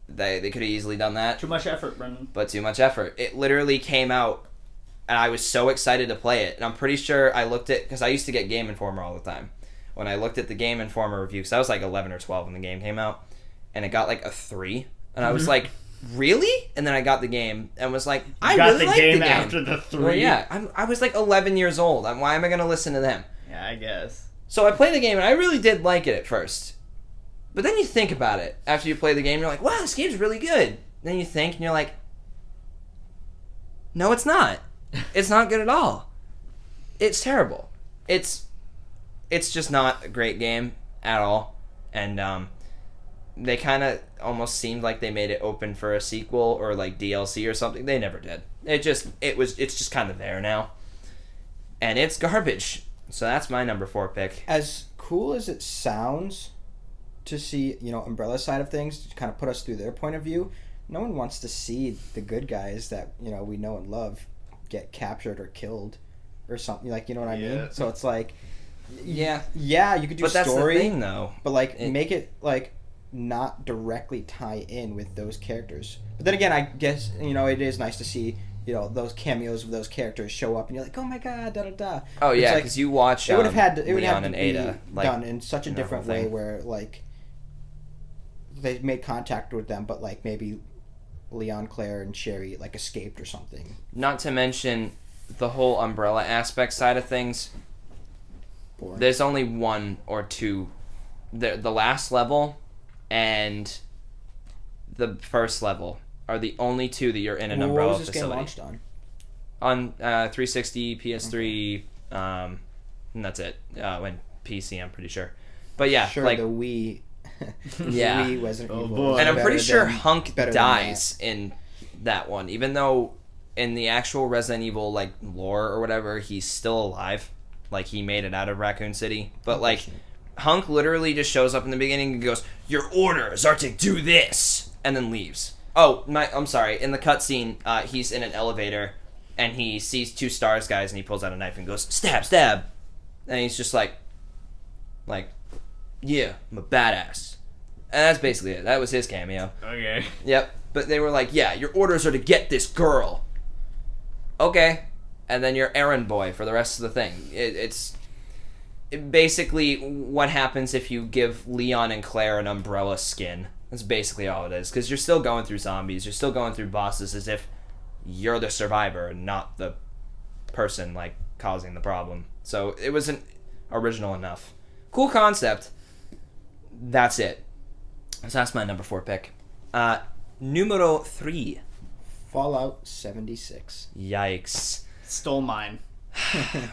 They could have easily done that. Too much effort, Brendan. But too much effort. It literally came out, and I was so excited to play it. And I'm pretty sure I looked at, because I used to get Game Informer all the time. When I looked at the Game Informer review, because I was like 11 or 12 when the game came out, and it got like a 3. And I was like, really? And then I got the game and was like, I really like the game. After the 3? Well, yeah, I was like 11 years old. Why am I going to listen to them? Yeah, I guess. So I played the game, and I really did like it at first. But then you think about it. After you play the game, you're like, wow, this game's really good. Then you think, and you're like, No, it's not. It's not good at all. It's terrible. It's just not a great game at all. And they kind of almost seemed like they made it open for a sequel or like DLC or something. They never did. It's just kind of there now. And it's garbage. So that's my number 4 pick. As cool as it sounds to see, Umbrella's side of things, to kind of put us through their point of view, no one wants to see the good guys that, we know and love get captured or killed or something. Like, you know what I mean? So it's like, yeah, you could do but story. But that's the thing, though. But, like, make it, like, not directly tie in with those characters. But then again, I guess, it is nice to see, those cameos of those characters show up and you're like, oh my god, da-da-da. Oh, yeah, because you watch it would have had Leon to and be Ada, done in such a different way where, like, they made contact with them, but, like, maybe Leon, Claire, and Sherry, like, escaped or something. Not to mention the whole Umbrella aspect side of things. Boring. There's only 1 or 2. The last level and the first level are the only 2 that you're in an Umbrella what was this facility. Game launched on? On 360, PS3, and that's it. And PC, I'm pretty sure. But yeah, sure, like the Wii. Yeah. The Wii wasn't evil. Boy. And I'm pretty sure Hunk better than dies in that one, even though in the actual Resident Evil like lore or whatever, he's still alive. Like he made it out of Raccoon City, but like Hunk literally just shows up in the beginning and goes, "Your orders are to do this," and then leaves. Oh, I'm sorry. In the cutscene, he's in an elevator and he sees 2 stars guys and he pulls out a knife and goes, "Stab, stab," and he's just like, yeah, I'm a badass. And that's basically it. That was his cameo. Okay. Yep. But they were like, yeah, your orders are to get this girl. Okay. And then you're errand boy for the rest of the thing. It's basically what happens if you give Leon and Claire an umbrella skin. That's basically all it is. Because you're still going through zombies. You're still going through bosses as if you're the survivor, not the person, like, causing the problem. So it wasn't original enough. Cool concept. That's it. So that's my number 4 pick. Numero 3. Fallout 76. Yikes. Stole mine.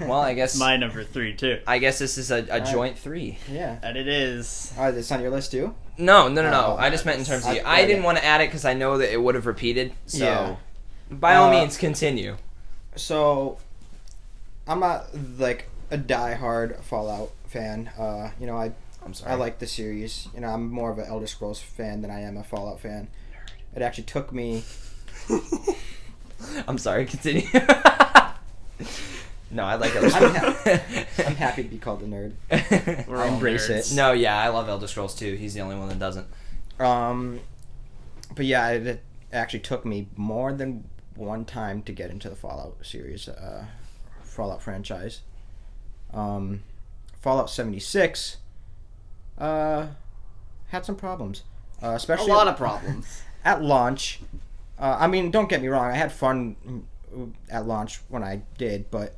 Well, I guess My number 3 too. I guess this is a joint 3. Yeah. And it is. It's on your list too? No. Oh, I just meant in terms of you. I I didn't want to add it because I know that it would have repeated. So, Yeah. by all means, continue. So, I'm not like a die-hard Fallout fan. I'm sorry. I like the series. I'm more of an Elder Scrolls fan than I am a Fallout fan. It actually took me. I'm sorry. Continue. No, I like Elder I'm, Scrolls. I'm happy to be called a nerd. We're I all embrace nerds. it. No, yeah, I love Elder Scrolls too. He's the only one that doesn't. But yeah, it actually took me more than one time to get into the Fallout series, Fallout franchise. Fallout 76 had some problems, especially A lot of problems. at launch. I mean, don't get me wrong, I had fun at launch when I did, but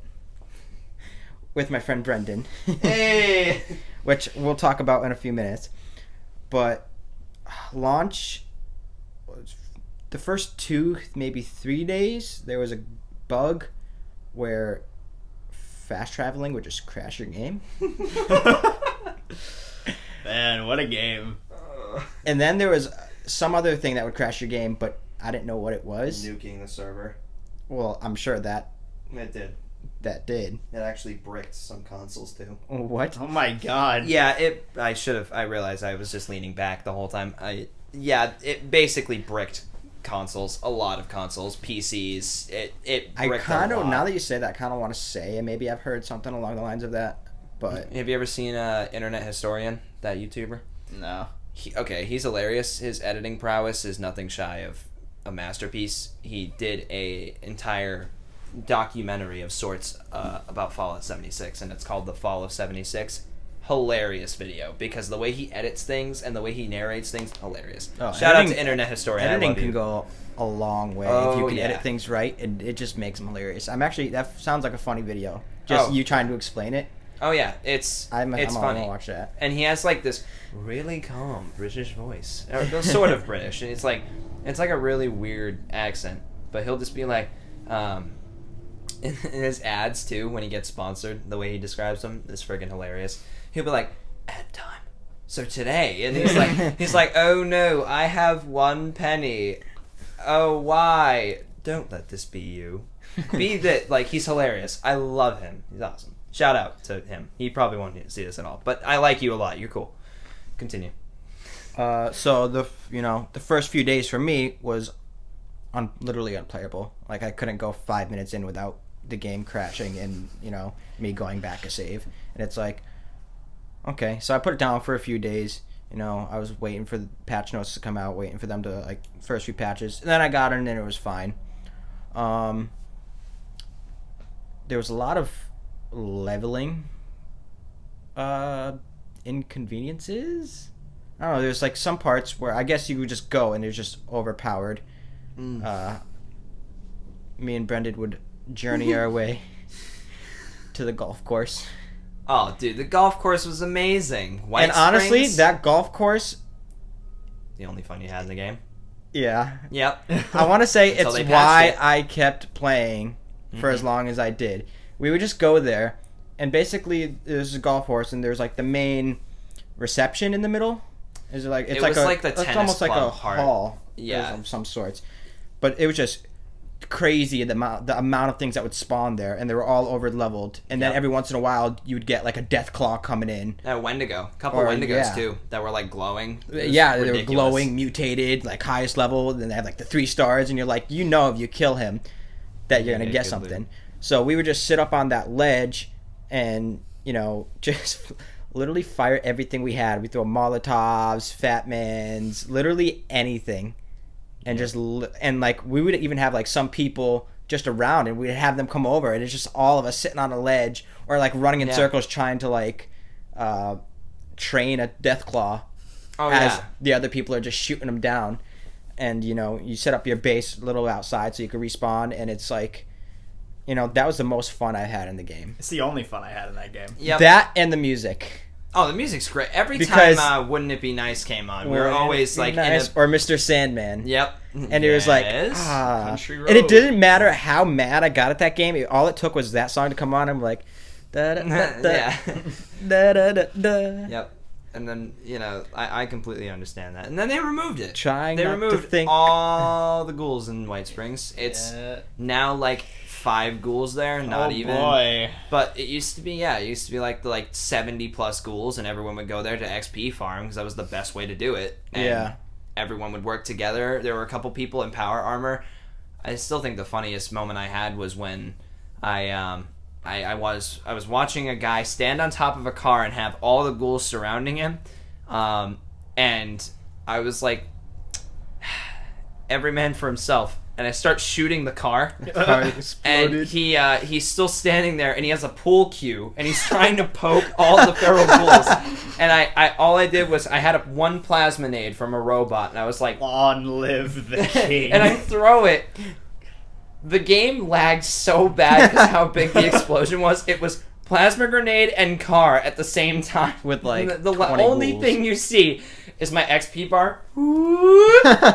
with my friend Brendan. Hey. Which we'll talk about in a few minutes. But launch, the first 2, maybe 3 days, there was a bug where fast traveling would just crash your game. Man, what a game. And then there was some other thing that would crash your game, but I didn't know what it was. Nuking the server. Well, I'm sure that It did. It actually bricked some consoles too. What? Oh my god. Yeah, I realized I was just leaning back the whole time. It basically bricked consoles, a lot of consoles, PCs. It I bricked kind a of, lot. now that you say that, I kind of want to say, and maybe I've heard something along the lines of that, but... Have you ever seen Internet Historian, that YouTuber? No. He's hilarious. His editing prowess is nothing shy of a masterpiece. He did a entire documentary of sorts about Fallout 76, and it's called The Fall of 76. Hilarious video, because the way he edits things and the way he narrates things, hilarious. Oh, Shout out editing- to Internet Historian. Editing I love can you. go a long way if Oh, you can yeah. edit things right, and it just makes them hilarious. That sounds like a funny video. Just Oh. you trying to explain it. Oh yeah, it's I'm funny. gonna watch that. And he has like this really calm British voice, or sort of British. And it's like a really weird accent, but he'll just be like, In his ads too, when he gets sponsored, the way he describes them is friggin' hilarious. He'll be like, ad time. So today, and he's like, oh no, I have 1 penny. Oh, why? Don't let this be you. Be that, like, he's hilarious. I love him. He's awesome. Shout out to him. He probably won't see this at all, but I like you a lot. You're cool. Continue. So the first few days for me was literally unplayable. Like, I couldn't go 5 minutes in without the game crashing and me going back a save. And it's like, okay, so I put it down for a few days. I was waiting for the patch notes to come out, waiting for them to, like, first few patches. And then I got it, and then it was fine. There was a lot of leveling inconveniences. I don't know, there's, like, some parts where I guess you would just go, and it's just overpowered. Me and Brendan would journey our way to the golf course. Oh, dude, the golf course was amazing. And honestly, that golf course... The only fun you had in the game? Yeah. Yep. I want to say it's why I kept playing for as long as I did. We would just go there, and basically there's a golf course, and there's, like, the main reception in the middle. Is it like... It's like the tennis almost like a hall. Yeah. Of some sorts. But it was just... crazy the amount of things that would spawn there, and they were all over leveled, and then every once in a while you would get like a death claw coming in. Wendigo, a couple Wendigos too that were like glowing. Yeah, they were glowing, mutated, like highest level, and they had like the 3 stars, and you're like, if you kill him that you're gonna get something. Loot. So we would just sit up on that ledge and just literally fire everything we had. We throw Molotovs, Fat Mans, literally anything. And we would even have like some people just around, and we'd have them come over, and it's just all of us sitting on a ledge or like running in circles trying to like train a Deathclaw as the other people are just shooting them down. And you set up your base a little outside so you can respawn, and it's like that was the most fun I've had in the game. It's the only fun I had in that game. Yep. That and the music. Oh, the music's great. Every time Wouldn't It Be Nice came on, we were always like... Or Mr. Sandman. Yep. And it was like... Country Road. And it didn't matter how mad I got at that game. All it took was that song to come on. I'm like... Yeah. Da-da-da-da. Yep. And then, I completely understand that. And then they removed it. They removed all the ghouls in White Springs. It's now like 5 ghouls there, not even. Oh boy. But it used to be, like the 70 plus ghouls, and everyone would go there to XP farm because that was the best way to do it. And everyone would work together. There were a couple people in power armor. I still think the funniest moment I had was when I was watching a guy stand on top of a car and have all the ghouls surrounding him, and I was like, every man for himself. And I start shooting the car, and he's still standing there, and he has a pool cue, and he's trying to poke all the feral ghouls. And all I did was I had one plasminade from a robot, and I was like, "Long live the king!" And I throw it. The game lagged so bad because how big the explosion was. It was plasma grenade and car at the same time. With like the only ghouls. thing you see is my XP bar.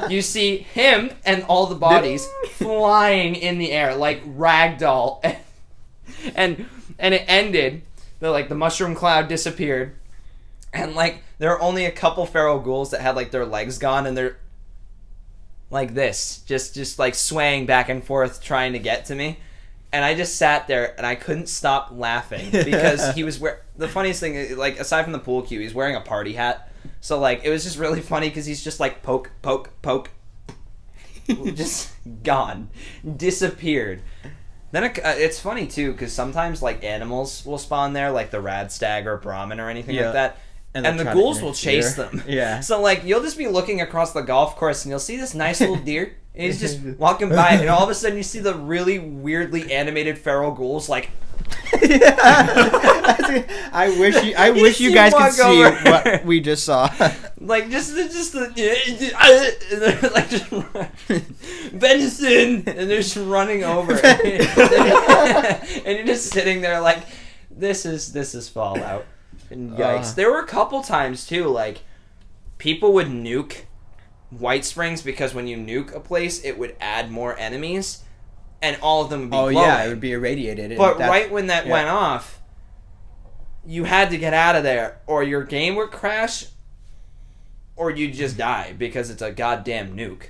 You see him and all the bodies flying in the air like ragdoll, and it ended. The mushroom cloud disappeared, and like there are only a couple feral ghouls that had like their legs gone, and they're like this, just like swaying back and forth trying to get to me. And I just sat there, and I couldn't stop laughing because he was the funniest thing, like, aside from the pool cue, he's wearing a party hat. So, like, it was just really funny because he's just like, poke, poke, poke. Just gone. Disappeared. Then it's funny, too, because sometimes, like, animals will spawn there, like the rad stag or Brahmin or anything like that. And the ghouls will chase them. Yeah. So, like, you'll just be looking across the golf course, and you'll see this nice little deer. And he's just walking by, and all of a sudden you see the really weirdly animated feral ghouls, like... I wish you guys could see what we just saw. Like, just venison, and they're just running over. And you're just sitting there like, this is Fallout. And yikes. There were a couple times, too, like, people would nuke White Springs because when you nuke a place, it would add more enemies. and all of them would be glowing. yeah, it would be irradiated. But right when that went off, you had to get out of there, or your game would crash, or you'd just die because it's a goddamn nuke.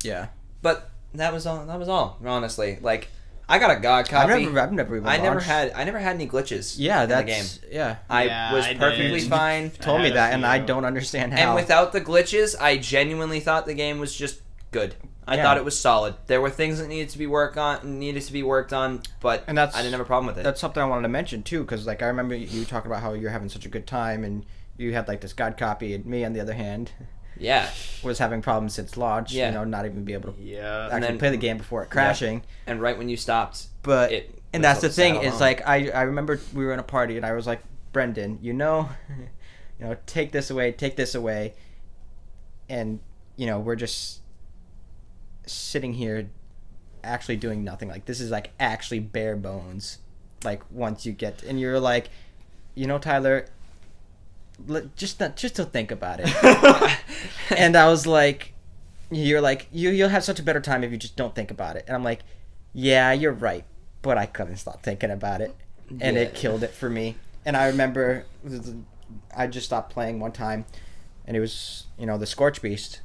Yeah. But that was all. Honestly, like I got a God copy. I've never even. I never had any glitches. Yeah, in that's the game. Yeah. I was perfectly fine. Told me that, and I don't understand how. And without the glitches, I genuinely thought the game was just good. I thought it was solid. There were things that needed to be worked on, but I didn't have a problem with it. That's something I wanted to mention too, because like I remember you talking about how you're having such a good time, and you had like this God copy, and me on the other hand, was having problems since launch. Yeah. You know, not even be able to actually play the game before it crashing. And right when you stopped, but and that's the thing is like I remember we were in a party and I was like, Brendan, take this away, and we're just sitting here actually doing nothing. Like this is like actually bare bones. Like once you get and you're like, Tyler, just to think about it. And I was like, you're like you'll have such a better time if you just don't think about it. And I'm like, yeah, you're right, but I couldn't stop thinking about it, and it killed it for me. And I remember I just stopped playing one time, and it was the Scorch Beast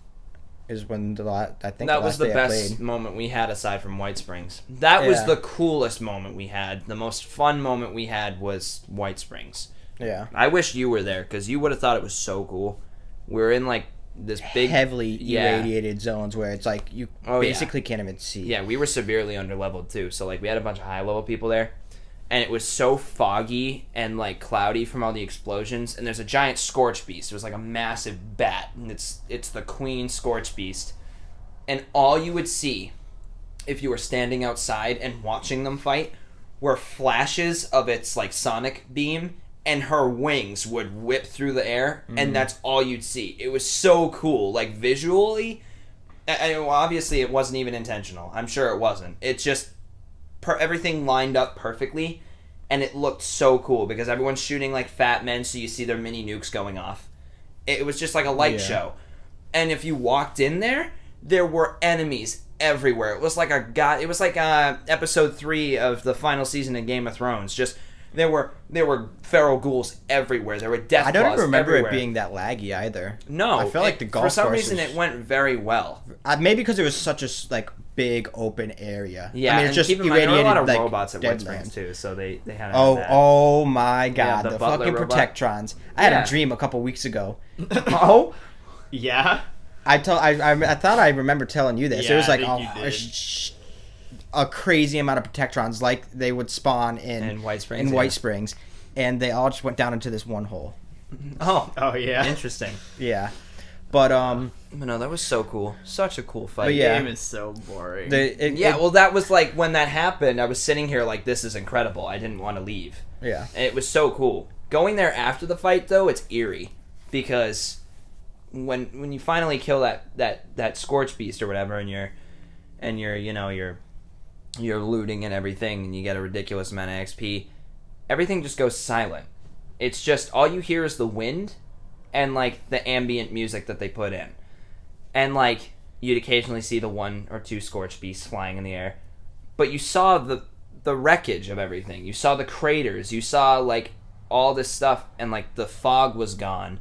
is when that was the best moment we had aside from White Springs. That was the coolest moment we had. The most fun moment we had was White Springs. Yeah. I wish you were there because you would have thought it was so cool. We're in like this big heavily irradiated zones where it's like you basically can't even see. Yeah, we were severely underleveled too. So like we had a bunch of high level people there, and it was so foggy and like cloudy from all the explosions. And there's a giant Scorch Beast. It was like a massive bat, and it's the Queen Scorch Beast. And all you would see if you were standing outside and watching them fight were flashes of its like sonic beam, and her wings would whip through the air, and that's all you'd see. It was so cool, like visually. Obviously, it wasn't even intentional. I'm sure it wasn't. It just everything lined up perfectly, and it looked so cool because everyone's shooting like fat men, so you see their mini nukes going off. It was just like a light show, and if you walked in there, there were enemies everywhere. It was like episode 3 of the final season of Game of Thrones. Just there were feral ghouls everywhere. There were death claws. I don't even remember everywhere. it being that laggy either. No, I felt like the golf course for some reason it went very well. Maybe because it was such a like big open area. Yeah, I mean, it's just keep in mind, there were a lot of like, robots at White Springs land. too, so they had. Oh my God, the the Butler fucking robot. Protectrons! I had a dream a couple weeks ago. Oh, yeah. I thought I remember telling you this. Yeah, it was like I think you did. a crazy amount of Protectrons, like they would spawn in White Springs. White Springs, and they all just went down into this one hole. Oh Yeah. interesting. Yeah, but No, that was so cool. Such a cool fight. But yeah. The game is so boring. Well, that was like when that happened. I was sitting here like, this is incredible. I didn't want to leave. Yeah, And it was so cool. Going there after the fight though, it's eerie because when you finally kill that Scorch Beast or whatever, and you're looting and everything, and you get a ridiculous amount of XP, everything just goes silent. It's just all you hear is the wind and like the ambient music that they put in, and like you'd occasionally see the 1 or 2 Scorch Beasts flying in the air, but you saw the wreckage of everything. You saw the craters. You saw like all this stuff, and like the fog was gone.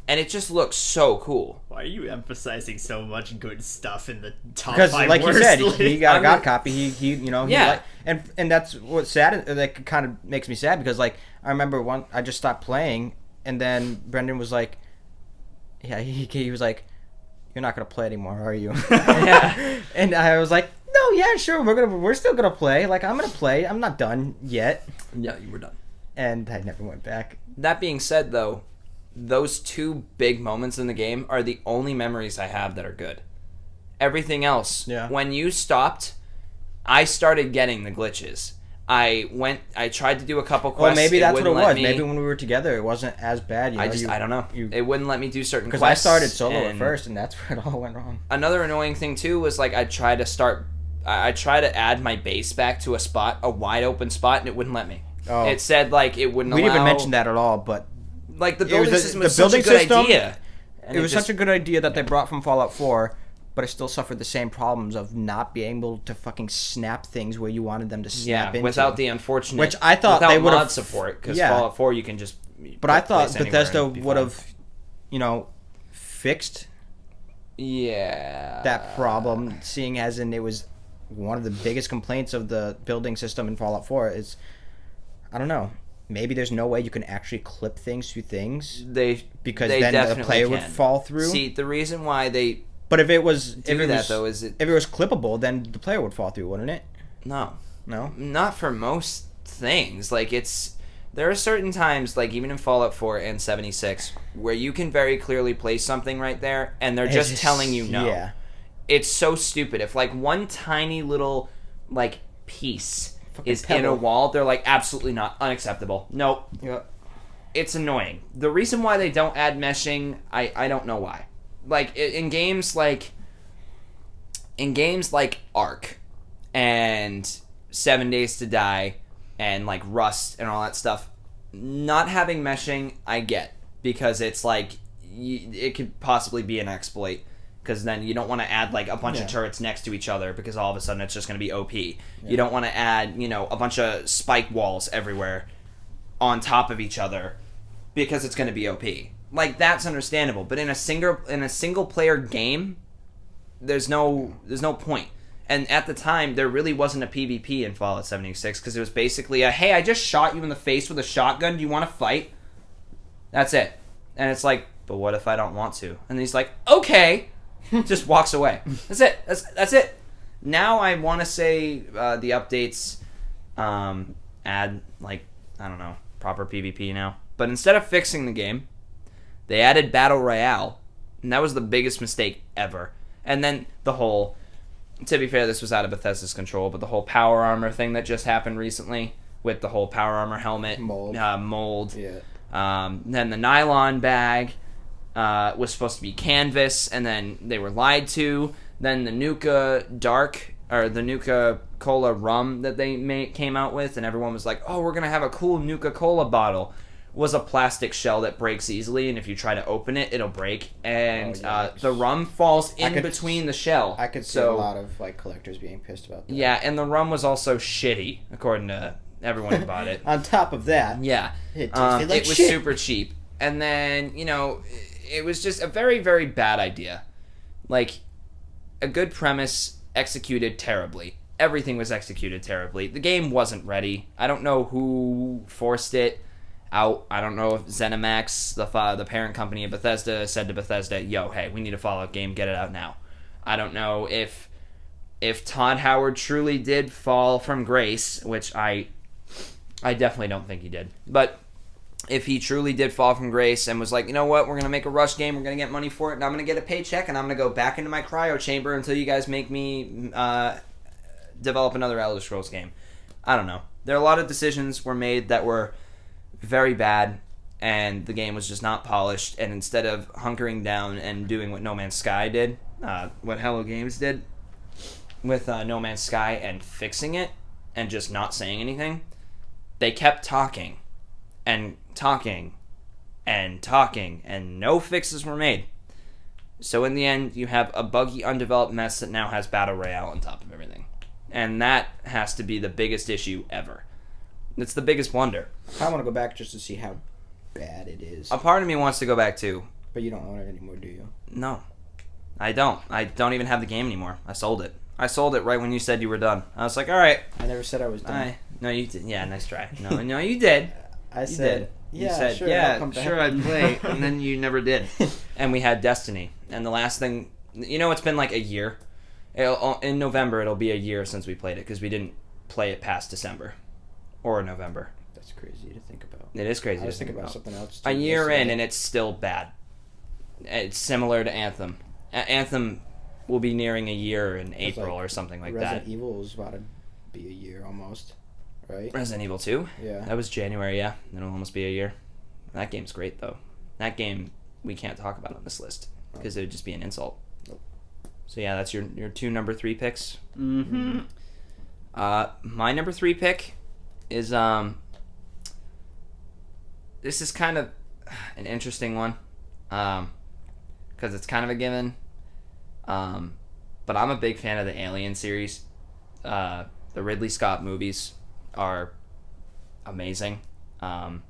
And it just looks so cool. Why are you emphasizing so much good stuff in the top 5 because like you said, he got a God copy. He Yeah. and that's what's sad. That kind of makes me sad because like I remember I just stopped playing, and then Brendan was like, yeah, he was like, you're not gonna play anymore, are you? Yeah. And I was like, no, yeah, sure, we're still gonna play. Like I'm gonna play. I'm not done yet. Yeah, you were done. And I never went back. That being said, though, those 2 big moments in the game are the only memories I have that are good. Everything else, when you stopped, I started getting the glitches. I tried to do a couple quests. Well, maybe that's what it was. Me. Maybe when we were together, it wasn't as bad. I don't know. It wouldn't let me do certain quests. Because I started solo at first, and that's where it all went wrong. Another annoying thing, too, was like I try to add my base back to a wide open spot, and it wouldn't let me. Oh. It said like it wouldn't allow... We didn't even mention that at all, but... Like the building system was such a good idea. It was such a good idea that they brought from Fallout 4, but it still suffered the same problems of not being able to fucking snap things where you wanted them to snap into. Without the unfortunate, which I thought they would have support, because Fallout 4 you can just. But I thought Bethesda would have, fixed. Yeah. That problem, seeing as in it was one of the biggest complaints of the building system in Fallout 4 is, I don't know. Maybe there's no way you can actually clip things through things. Because then the player would fall through. See, the reason why they. But if it was if it was clippable, then the player would fall through, wouldn't it? No, not for most things. Like there are certain times, like even in Fallout 4 and 76, where you can very clearly place something right there, and they're just telling you no. Yeah. It's so stupid. If like one tiny little like piece is in a wall, they're like absolutely not, unacceptable. Nope. Yeah. It's annoying. The reason why they don't add meshing, I don't know why. Like in games like Ark and 7 Days to Die and like Rust and all that stuff, not having meshing I get, because it's like it could possibly be an exploit, because then you don't want to add like a bunch of turrets next to each other, because all of a sudden it's just going to be OP. You don't want to add a bunch of spike walls everywhere on top of each other, because it's going to be OP. Like, that's understandable, but in a single player game, there's no point. And at the time, there really wasn't a PvP in Fallout 76, because it was basically hey, I just shot you in the face with a shotgun, do you want to fight? That's it. And it's like, but what if I don't want to? And he's like, okay, just walks away. That's it. That's it. Now I want to say the updates add, like, I don't know, proper PvP now. But instead of fixing the game, they added Battle Royale, and that was the biggest mistake ever. And then the whole, to be fair, this was out of Bethesda's control, but the whole power armor thing that just happened recently with the whole power armor helmet mold. Yeah. Then the nylon bag was supposed to be canvas, and then they were lied to. Then the Nuka the Nuka Cola rum that they came out with, and everyone was like, oh, we're going to have a cool Nuka Cola bottle. Was a plastic shell that breaks easily, and if you try to open it, it'll break. And the rum falls in between the shell. I could see a lot of like collectors being pissed about that. Yeah, and the rum was also shitty, according to everyone who bought it. On top of that, it was super cheap. And then, it was just a very, very bad idea. Like, a good premise executed terribly. Everything was executed terribly. The game wasn't ready. I don't know who forced it out. I don't know if ZeniMax, the parent company of Bethesda, said to Bethesda, yo, hey, we need a Fallout game, get it out now. I don't know if Todd Howard truly did fall from grace, which I definitely don't think he did. But if he truly did fall from grace and was like, you know what, we're going to make a Rush game, we're going to get money for it, and I'm going to get a paycheck, and I'm going to go back into my cryo chamber until you guys make me develop another Elder Scrolls game. I don't know. There are a lot of decisions were made that were very bad, and the game was just not polished, and instead of hunkering down and doing what No Man's Sky did, what Hello Games did with No Man's Sky, and fixing it and just not saying anything, they kept talking and talking and talking, and no fixes were made. So in the end, you have a buggy, undeveloped mess that now has Battle Royale on top of everything. And that has to be the biggest issue ever. It's the biggest blunder. I want to go back just to see how bad it is. A part of me wants to go back too. But you don't own it anymore, do you? No. I don't. I don't even have the game anymore. I sold it. I sold it right when you said you were done. I was like, all right. I never said I was done. No, you did. Yeah, nice try. No, you did. I said, you said, sure, I'd play. And then you never did. And we had Destiny. And the last thing, it's been like a year. In November, it'll be a year since we played it, because we didn't play it past December. Or November. That's crazy to think about. It is crazy I was thinking about something else. A year in, and it's still bad. It's similar to Anthem. Anthem will be nearing a year in April or something like that. Resident Evil is about to be a year almost, right? Resident Evil 2? Yeah. That was January, yeah. It'll almost be a year. That game's great, though. That game we can't talk about on this list, because it would just be an insult. Nope. So yeah, that's your two number 3 picks. Mm-hmm. My number 3 pick is this is kind of an interesting one, because it's kind of a given, but I'm a big fan of the Alien series. The Ridley Scott movies are amazing. Well,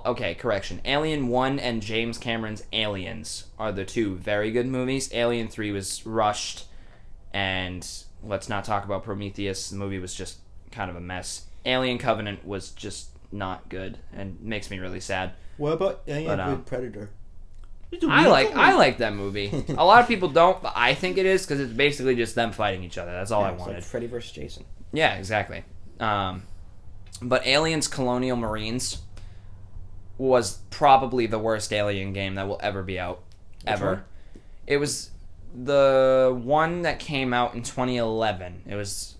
okay, correction. Alien 1 and James Cameron's Aliens are the two very good movies. Alien 3 was rushed, and let's not talk about Prometheus. The movie was just kind of a mess. Alien Covenant was just not good and makes me really sad. What about Alien with Predator? I like that movie. A lot of people don't, but I think it is because it's basically just them fighting each other. That's all I wanted. Like Freddy vs. Jason. Yeah, exactly. But Aliens Colonial Marines was probably the worst Alien game that will ever be out. Ever. Which one? It was the one that came out in 2011. It was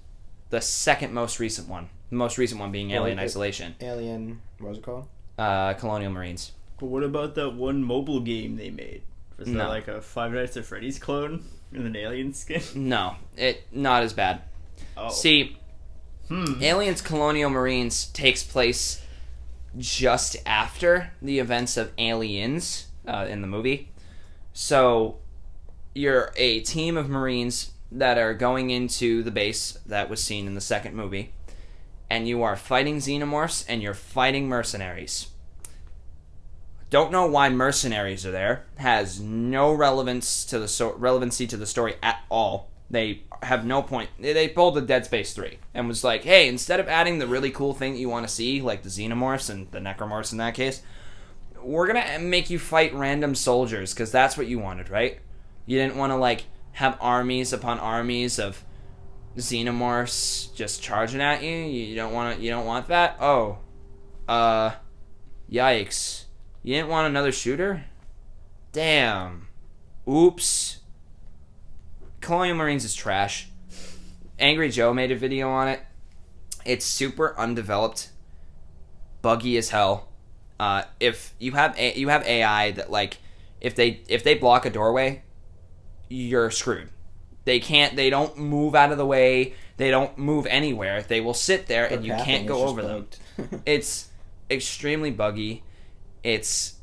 the second most recent one. The most recent one being Alien Isolation. Alien, what was it called? Colonial Marines. But what about that one mobile game they made? Was that No. like a Five Nights at Freddy's clone with an alien skin? No, not as bad. Oh. See, Aliens Colonial Marines takes place just after the events of Aliens in the movie. So you're a team of Marines that are going into the base that was seen in the second movie, and you are fighting xenomorphs and you're fighting mercenaries. Don't know why mercenaries are there. Has no relevance to the relevancy to the story at all. They have no point. They pulled the Dead Space 3 and was like, hey, instead of adding the really cool thing that you want to see, like the xenomorphs and the necromorphs in that case, we're going to make you fight random soldiers because that's what you wanted, right? You didn't want to, like, have armies upon armies of xenomorphs just charging at you. You don't want that? Oh. Yikes. You didn't want another shooter? Damn. Oops. Colonial Marines is trash. Angry Joe made a video on it. It's super undeveloped, buggy as hell. If you have AI that, like, if they block a doorway, you're screwed. They don't move out of the way. They don't move anywhere. They will sit there and you can't go over them. It's extremely buggy. It's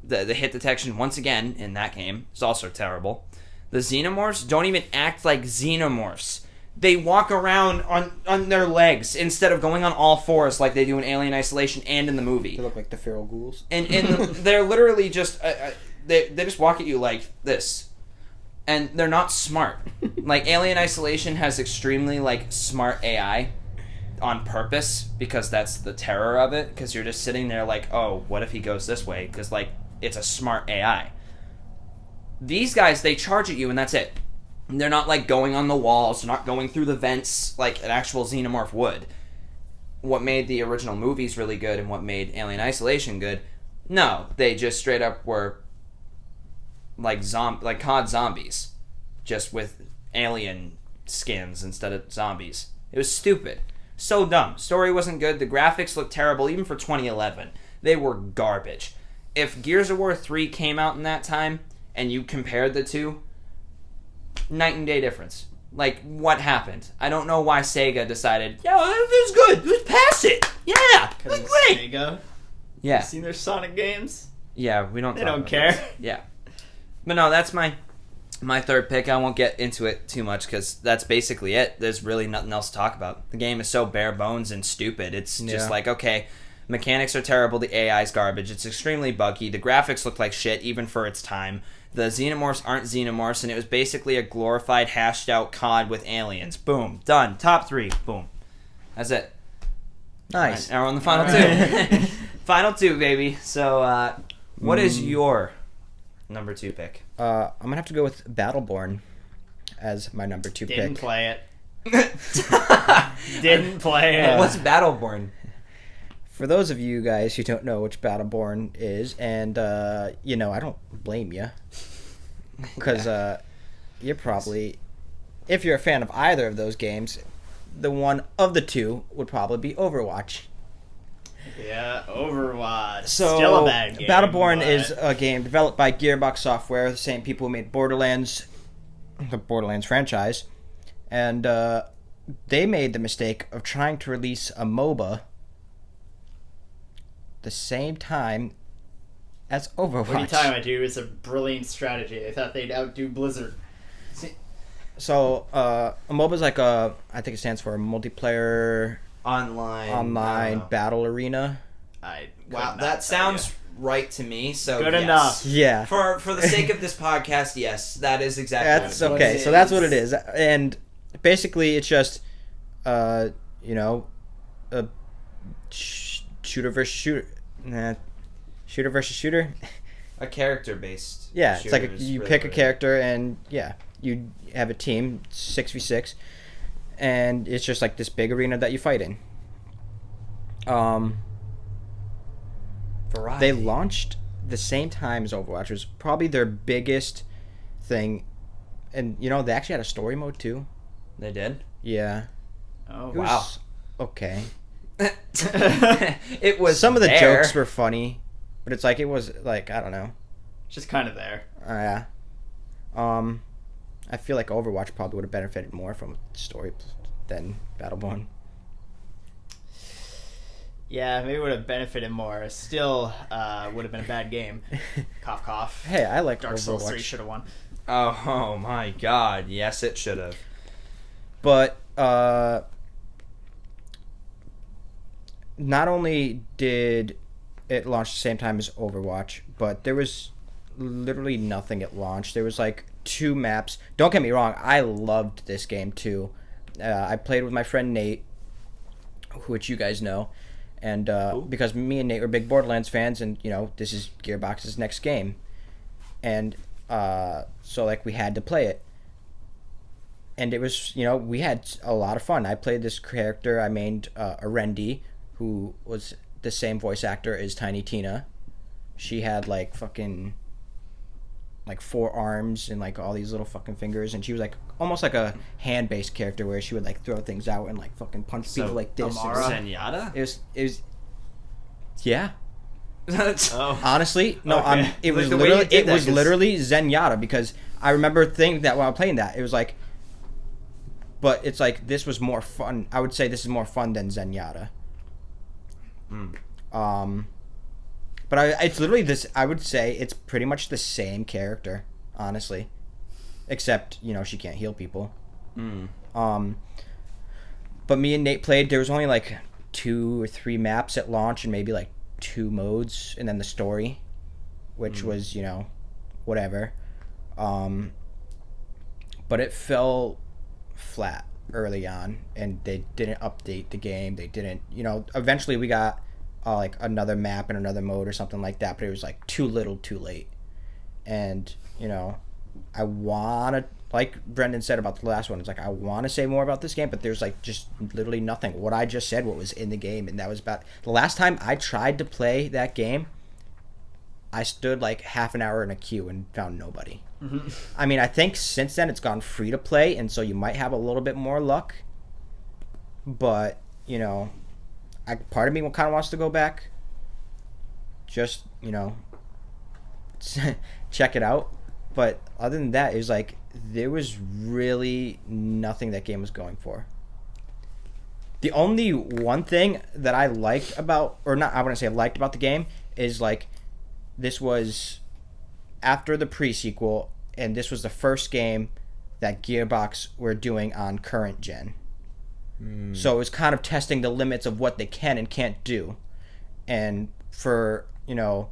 the hit detection once again in that game is also terrible. The xenomorphs don't even act like xenomorphs. They walk around on their legs instead of going on all fours like they do in Alien Isolation and in the movie. They look like the feral ghouls. And they're literally just they just walk at you like this. And they're not smart. Like, Alien Isolation has extremely, like, smart AI on purpose because that's the terror of it, because you're just sitting there like, oh, what if he goes this way? Because, like, it's a smart AI. These guys, they charge at you and that's it. They're not, like, going on the walls. They're not going through the vents like an actual xenomorph would. What made the original movies really good and what made Alien Isolation good, no, they just straight up were like COD zombies, just with alien skins instead of zombies. It was stupid. So dumb. Story wasn't good. The graphics looked terrible, even for 2011. They were garbage. If Gears of War 3 came out in that time, and you compared the two, night and day difference. Like, what happened? I don't know why Sega decided, yeah, this is good. Let's pass it. Yeah, that's great. Sega? Yeah. You seen their Sonic games? Yeah, we don't. They don't care. Yeah. But no, that's my third pick. I won't get into it too much because that's basically it. There's really nothing else to talk about. The game is so bare bones and stupid. It's just like, okay, mechanics are terrible. The AI's garbage. It's extremely buggy. The graphics look like shit even for its time. The xenomorphs aren't xenomorphs, and it was basically a glorified, hashed-out COD with aliens. Boom. Done. Top 3. Boom. That's it. Nice. Right, now we're on the final two. Final 2, baby. So, what is your number 2 pick? I'm gonna have to go with Battleborn as my number 2 Didn't pick. play it. Didn't play it. What's Battleborn? For those of you guys who don't know which Battleborn is, and I don't blame you, because you're probably, if you're a fan of either of those games, the one of the two would probably be Overwatch. Yeah, Overwatch. So, Still a bad game. Battleborn but... is a game developed by Gearbox Software, the same people who made Borderlands, the Borderlands franchise, and they made the mistake of trying to release a MOBA the same time as Overwatch. What are you talking about, dude? It's a brilliant strategy. I thought they'd outdo Blizzard. So a MOBA is like I think it stands for multiplayer online battle arena. Wow, that sounds right to me. So good yes. enough. Yeah. For the sake of this podcast, yes, that is exactly That's what it is. okay. So that's what it is, and basically it's just, you know, a shooter versus shooter, shooter versus shooter. A character-based. Yeah, it's like shooter is you really pick a what it is. character and you have a team 6v6, and it's just like this big arena that you fight in. Variety. They launched the same time as Overwatch. It was probably their biggest thing, and you know they actually had a story mode too. They did. Yeah. Oh It wow. was okay. It was Some of the there. jokes were funny, but it's like it was like I don't know. Just kind of there. Yeah. I feel like Overwatch probably would have benefited more from story than Battleborn. Yeah, maybe it would have benefited more. Still, would have been a bad game. Cough, cough. Hey, I like Dark Souls 3 Overwatch, should have won. Oh my God! Yes, it should have. but not only did it launch the same time as Overwatch, but there was literally nothing at launch. There was like 2 maps. Don't get me wrong, I loved this game too. I played with my friend Nate, which you guys know, and because me and Nate were big Borderlands fans, and you know this is Gearbox's next game, and so like we had to play it, and it was, you know, we had a lot of fun. I played this character I named Arendi, who was the same voice actor as Tiny Tina. She had like fucking like 4 arms and like all these little fucking fingers, and she was like almost like a hand-based character where she would like throw things out and like fucking punch people like this. Amara? Zenyatta? It was yeah. Oh. Honestly, no. Okay. It was Like the way you did that, 'cause- literally Zenyatta, because I remember thinking that while playing that, it was like, but it's like this was more fun. I would say this is more fun than Zenyatta. But it's literally this. I would say it's pretty much the same character, honestly, except you know she can't heal people. But me and Nate played. There was only like 2 or 3 maps at launch, and maybe like 2 modes, and then the story, which was, you know, whatever. But it fell flat early on, and they didn't update the game. They didn't, you know. Eventually, we got like another map and another mode or something like that, but it was like too little, too late. And you know, I wanna, like Brendan said about the last one, it's like I want to say more about this game, but there's like just literally nothing. What I just said, what was in the game, and that was about the last time I tried to play that game. I stood like half an hour in a queue and found nobody. I mean, I think since then it's gone free to play, and so you might have a little bit more luck. But you know, part of me kind of wants to go back. Just, you know, check it out. But other than that, it was like there was really nothing that game was going for. The only one thing that I liked about, or not, I wouldn't say I liked about the game, is like this was after the pre-sequel, and this was the first game that Gearbox were doing on current gen. So it was kind of testing the limits of what they can and can't do. And for, you know,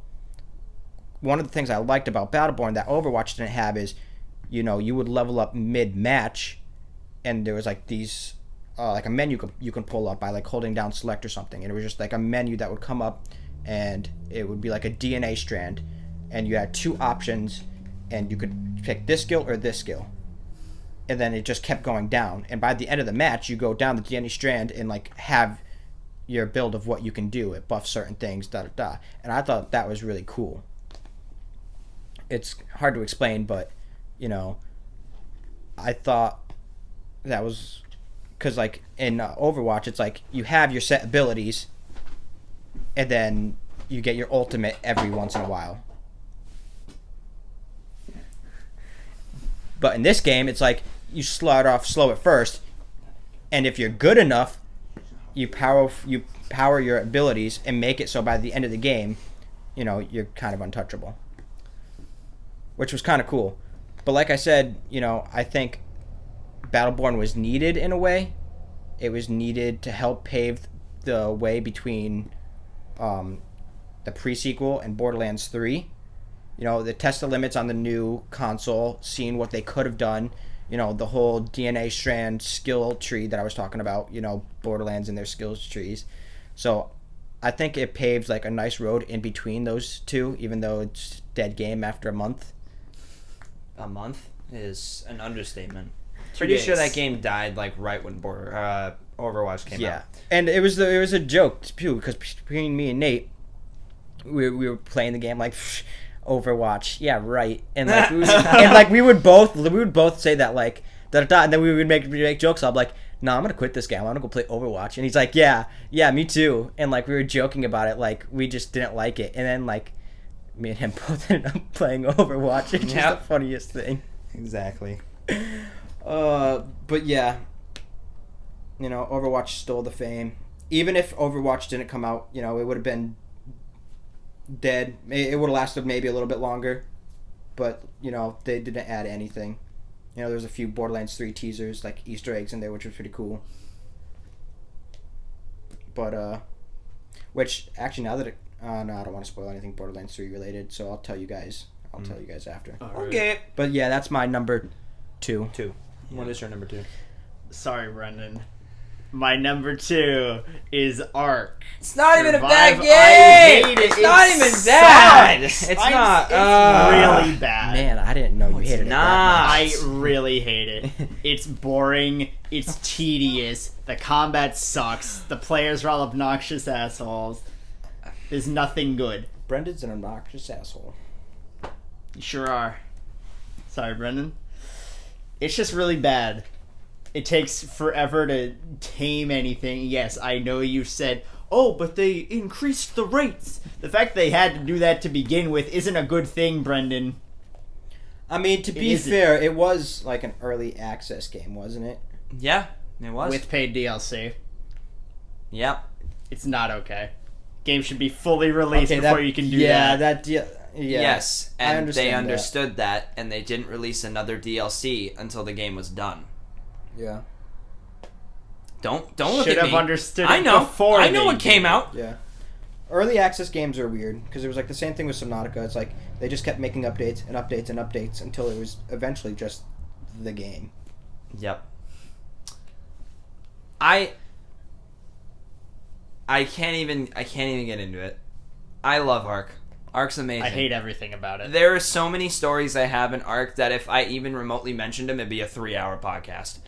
one of the things I liked about Battleborn that Overwatch didn't have is, you know, you would level up mid-match, and there was like these, like a menu you can pull up by like holding down select or something. And it was just like a menu that would come up, and it would be like a DNA strand. And you had 2 options, and you could pick this skill or this skill. And then it just kept going down. And by the end of the match, you go down the DNA strand and like have your build of what you can do. It buffs certain things, da-da-da. And I thought that was really cool. It's hard to explain, but, you know, I thought that was... Because, like, in Overwatch, it's like you have your set abilities, and then you get your ultimate every once in a while. But in this game, it's like you start off slow at first, and if you're good enough, you power your abilities and make it so by the end of the game, you know, you're kind of untouchable. Which was kind of cool. But like I said, you know, I think Battleborn was needed in a way. It was needed to help pave the way between the pre-sequel and Borderlands 3. You know, the test the limits on the new console, seeing what they could have done. You know, the whole DNA strand skill tree that I was talking about, you know, Borderlands and their skills trees. So I think it paves like a nice road in between those two, even though it's dead game after a month. A month is an understatement. 2 Pretty days. sure that game died like right when Overwatch came out. And it was a joke too, because between me and Nate, we were playing the game like Overwatch, yeah, right, and like we would both say that like da da da, and then we would make jokes. I'm like, no, I'm gonna quit this game. I'm gonna go play Overwatch, and he's like, yeah, me too, and like we were joking about it, like we just didn't like it, and then like me and him both ended up playing Overwatch. It's just the funniest thing. Exactly. But yeah, you know, Overwatch stole the fame. Even if Overwatch didn't come out, you know, it would have been dead. It would have lasted maybe a little bit longer, but you know, they didn't add anything. You know, there was a few Borderlands 3 teasers, like Easter eggs in there, which was pretty cool. But which actually now that no, I don't want to spoil anything Borderlands 3 related, so I'll tell you guys after. Okay. But yeah, that's my number 2. What is your number 2? Sorry, Brendan. My number 2 is Ark. It's not even a Survive. bad game. I hate it. It's It not even sucks. bad. It's not. It's really bad. Man, I didn't know you hated it that I much. really hate it. It's boring. It's tedious. The combat sucks. The players are all obnoxious assholes. There's nothing good. Brendan's an obnoxious asshole. You sure are. Sorry, Brendan. It's just really bad. It takes forever to tame anything. Yes, I know you said, oh, but they increased the rates. The fact they had to do that to begin with isn't a good thing, Brendan. I mean, to be fair, it was like an early access game, wasn't it? Yeah, it was. With paid DLC. Yep. It's not okay. Game should be fully released before you can do that. Yeah. Yes, and they understand understood that, and they didn't release another DLC until the game was done. Yeah. Don't look Should at have me. understood I it know. before I know they what came did. out. Yeah. Early access games are weird because it was like the same thing with Subnautica. It's like they just kept making updates and updates and updates until it was eventually just the game. Yep. I can't even get into it. I love Ark. Ark's amazing. I hate everything about it. There are so many stories I have in Ark that if I even remotely mentioned them, it'd be a 3-hour podcast.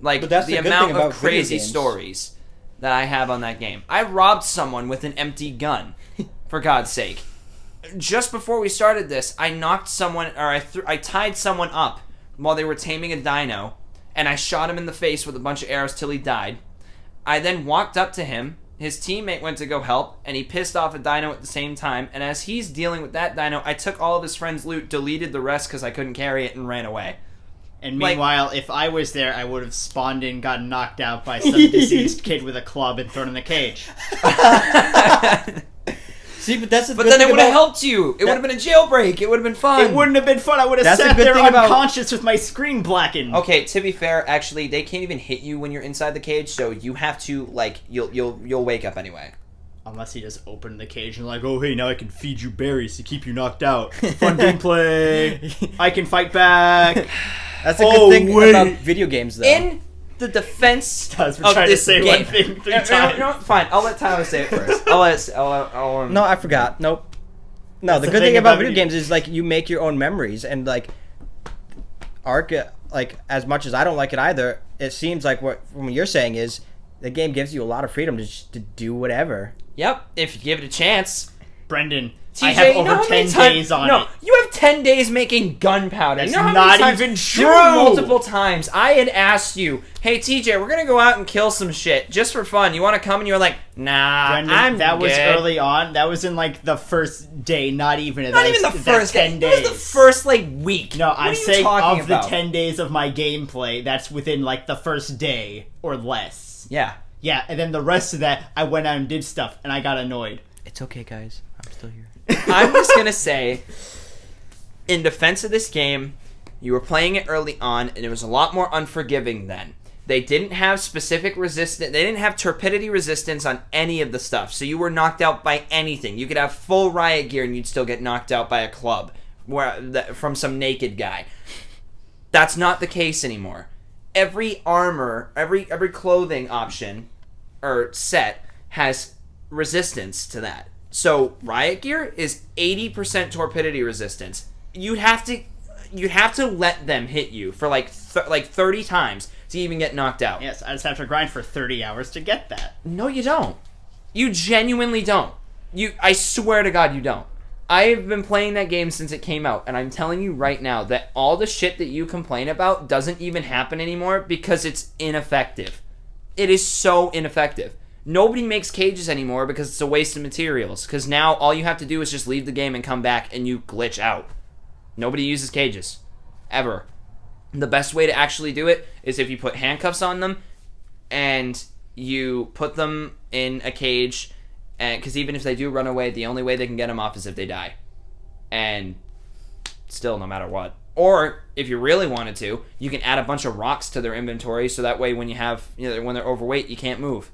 Like, But that's the the good amount thing about of crazy video games. stories that I have on that game. I robbed someone with an empty gun, for God's sake. Just before we started this, I knocked someone, or I tied someone up while they were taming a dino, and I shot him in the face with a bunch of arrows till he died. I then walked up to him. His teammate went to go help, and he pissed off a dino at the same time. And as he's dealing with that dino, I took all of his friend's loot, deleted the rest because I couldn't carry it, and ran away. And meanwhile, if I was there, I would have spawned in, got knocked out by some deceased kid with a club, and thrown in the cage. See, but that's the But good then thing it would have about- helped you. It would have been a jailbreak. It would have been fun. It wouldn't have been fun. I would have That's the sat good there thing about- unconscious with my screen blackened. Okay, to be fair, actually, they can't even hit you when you're inside the cage, so you have to you'll wake up anyway. Unless he just opened the cage and like, oh hey, now I can feed you berries to keep you knocked out. Fun gameplay. I can fight back. That's the good thing about video games, though. In the defense Does we're of trying to this say game, one thing 3 No, times. no, fine. I'll let Tyler say it first. No, I forgot. Nope. No, That's the the good thing thing about about video video- games is like you make your own memories, and like Ark, like as much as I don't like it either, it seems like what from what you're saying is the game gives you a lot of freedom to just to do whatever. Yep, if you give it a chance. Brendan, TJ, I have you know over how many 10 times- days on no, it. you have 10 days making gunpowder. That's you know how not many times even there were true. multiple times I had asked you, hey TJ, we're gonna go out and kill some shit just for fun. You want to come? And you were like, nah, Brendan, I'm that was good. early on. That was in like the first day, not even Not even the first 10 day. days. It was the first week. No, What are I'm you saying talking of about? the 10 days of my gameplay, that's within like the first day or less. Yeah. Yeah, and then the rest of that, I went out and did stuff, and I got annoyed. It's okay, guys. I'm still here. I'm just gonna say, in defense of this game, You were playing it early on, and it was a lot more unforgiving then. They didn't have specific resistance. They didn't have torpidity resistance on any of the stuff. So you were knocked out by anything. You could have full riot gear and you'd still get knocked out by a club from some naked guy. That's not the case anymore. Every armor, every clothing option or set has resistance to that. So riot gear is 80% torpidity resistance. You'd have to let them hit you for like 30 times to even get knocked out. Yes, I just have to grind for 30 hours to get that. No, you don't. You genuinely don't. I swear to God, you don't. I've been playing that game since it came out, and I'm telling you right now that all the shit that you complain about doesn't even happen anymore because it's ineffective. It is so ineffective. Nobody makes cages anymore because it's a waste of materials. Because now all you have to do is just leave the game and come back and you glitch out. Nobody uses cages. Ever. The best way to actually do it is if you put handcuffs on them and you put them in a cage, because even if they do run away, the only way they can get them off is if they die. And still, no matter what. Or if you really wanted to, you can add a bunch of rocks to their inventory so that way when when they're overweight, you can't move.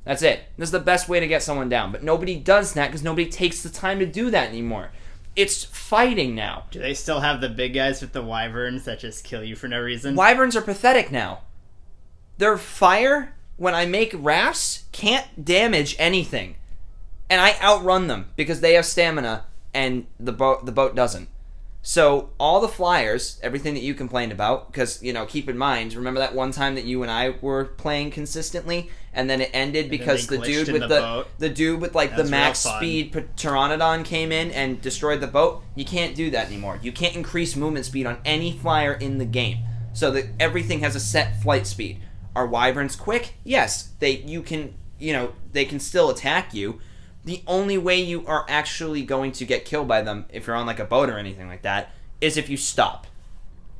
That's it. This is the best way to get someone down. But nobody does that because nobody takes the time to do that anymore. It's fighting now. Do they still have the big guys with the wyverns that just kill you for no reason? Wyverns are pathetic now. Their fire, when I make rafts, can't damage anything. And I outrun them because they have stamina and the boat doesn't. So all the flyers, everything that you complained about, because, keep in mind, remember that one time that you and I were playing consistently, and then it ended because the dude with the max speed Pteranodon came in and destroyed the boat? You can't do that anymore. You can't increase movement speed on any flyer in the game. So that everything has a set flight speed. Are wyverns quick? Yes. They can still attack you. The only way you are actually going to get killed by them, if you're on like a boat or anything like that, is if you stop.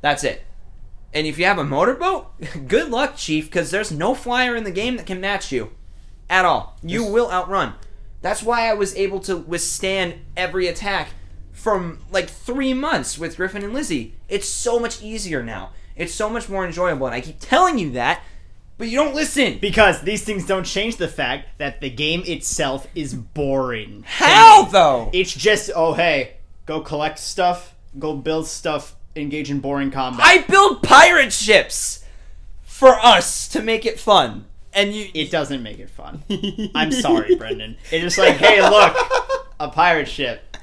That's it. And if you have a motorboat, good luck, Chief, because there's no flyer in the game that can match you. At all. You will outrun. That's why I was able to withstand every attack from like 3 months with Griffin and Lizzie. It's so much easier now. It's so much more enjoyable, and I keep telling you that, but you don't listen. Because these things don't change the fact that the game itself is boring. How, though? It's just, go collect stuff, go build stuff, engage in boring combat. I build pirate ships for us to make it fun. And It doesn't make it fun. I'm sorry, Brendan. It's just like, hey, look, a pirate ship.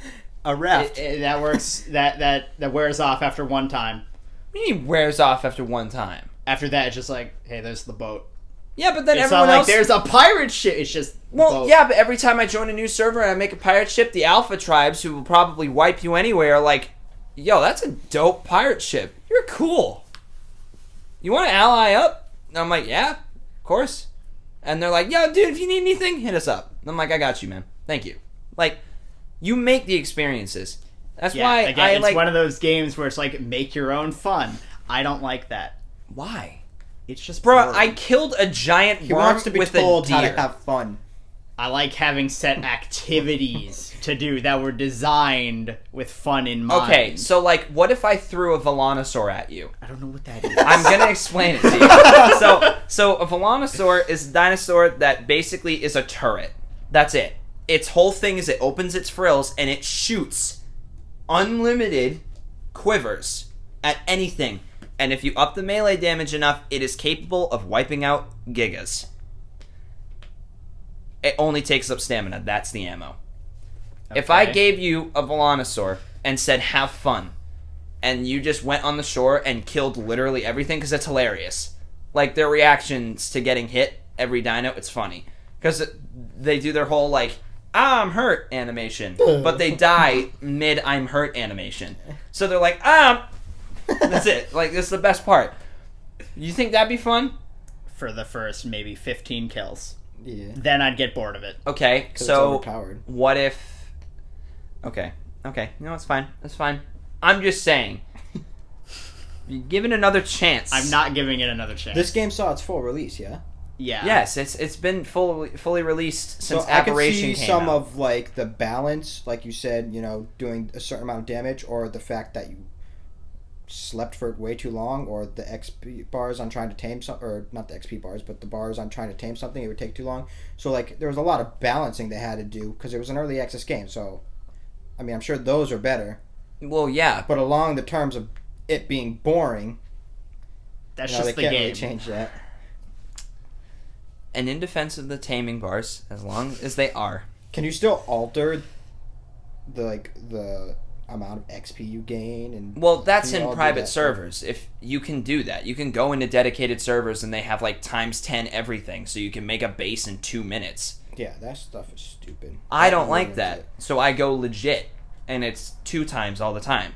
A raft. That works, that wears off after one time. What do you mean wears off after one time? After that, it's just like, hey, there's the boat. Yeah, but then it's everyone not like else... there's a pirate ship. It's just boat. Yeah, but every time I join a new server and I make a pirate ship, the alpha tribes, who will probably wipe you anyway, are like, yo, that's a dope pirate ship. You're cool. You want to ally up? And I'm like, yeah, of course. And they're like, yo, dude, if you need anything, hit us up. And I'm like, I got you, man. Thank you. Like, you make the experiences. That's why again, it's one of those games where it's like, make your own fun. I don't like that. Why? It's just Bro, boring. I killed a giant worm with a deer. He wants to be told how to have fun. I like having set activities to do that were designed with fun in mind. Okay, so like, what if I threw a Velonosaur at you? I don't know what that is. I'm gonna explain it to you. So a Velonosaur is a dinosaur that basically is a turret. That's it. Its whole thing is it opens its frills and it shoots unlimited quivers at anything. And if you up the melee damage enough, it is capable of wiping out gigas. It only takes up stamina. That's the ammo. Okay. If I gave you a Velonosaur and said, have fun, and you just went on the shore and killed literally everything, because it's hilarious. Like, their reactions to getting hit, every dino, it's funny. Because they do their whole, like, I'm hurt animation, but they die mid I'm hurt animation. So they're like, that's it. Like, this is the best part. You think that'd be fun? For the first maybe 15 kills. Yeah. Then I'd get bored of it. Okay, so it's overpowered. What if... Okay, no, it's fine. That's fine. I'm just saying. Give it another chance. I'm not giving it another chance. This game saw its full release, yeah? Yeah. Yes, it's been fully released since so Aberration I can see came some out. of like the balance, like you said, doing a certain amount of damage, or the fact that you slept for way too long, or the XP bars on trying to tame or not the XP bars, but the bars on trying to tame something, it would take too long. So like there was a lot of balancing they had to do because it was an early access game. So, I mean, I'm sure those are better. Well, yeah, But along the terms of it being boring, That's they just the can't game. really change that. and in defense of the taming bars, as long as they are, Can you still alter the amount of XP you gain? And well, that's can you in all do private that? servers. If you can do that, you can go into dedicated servers and they have like times 10 everything, so you can make a base in 2 minutes. Yeah, that stuff is stupid. I don't like ruins that, it. so I go legit, and it's 2 times all the time.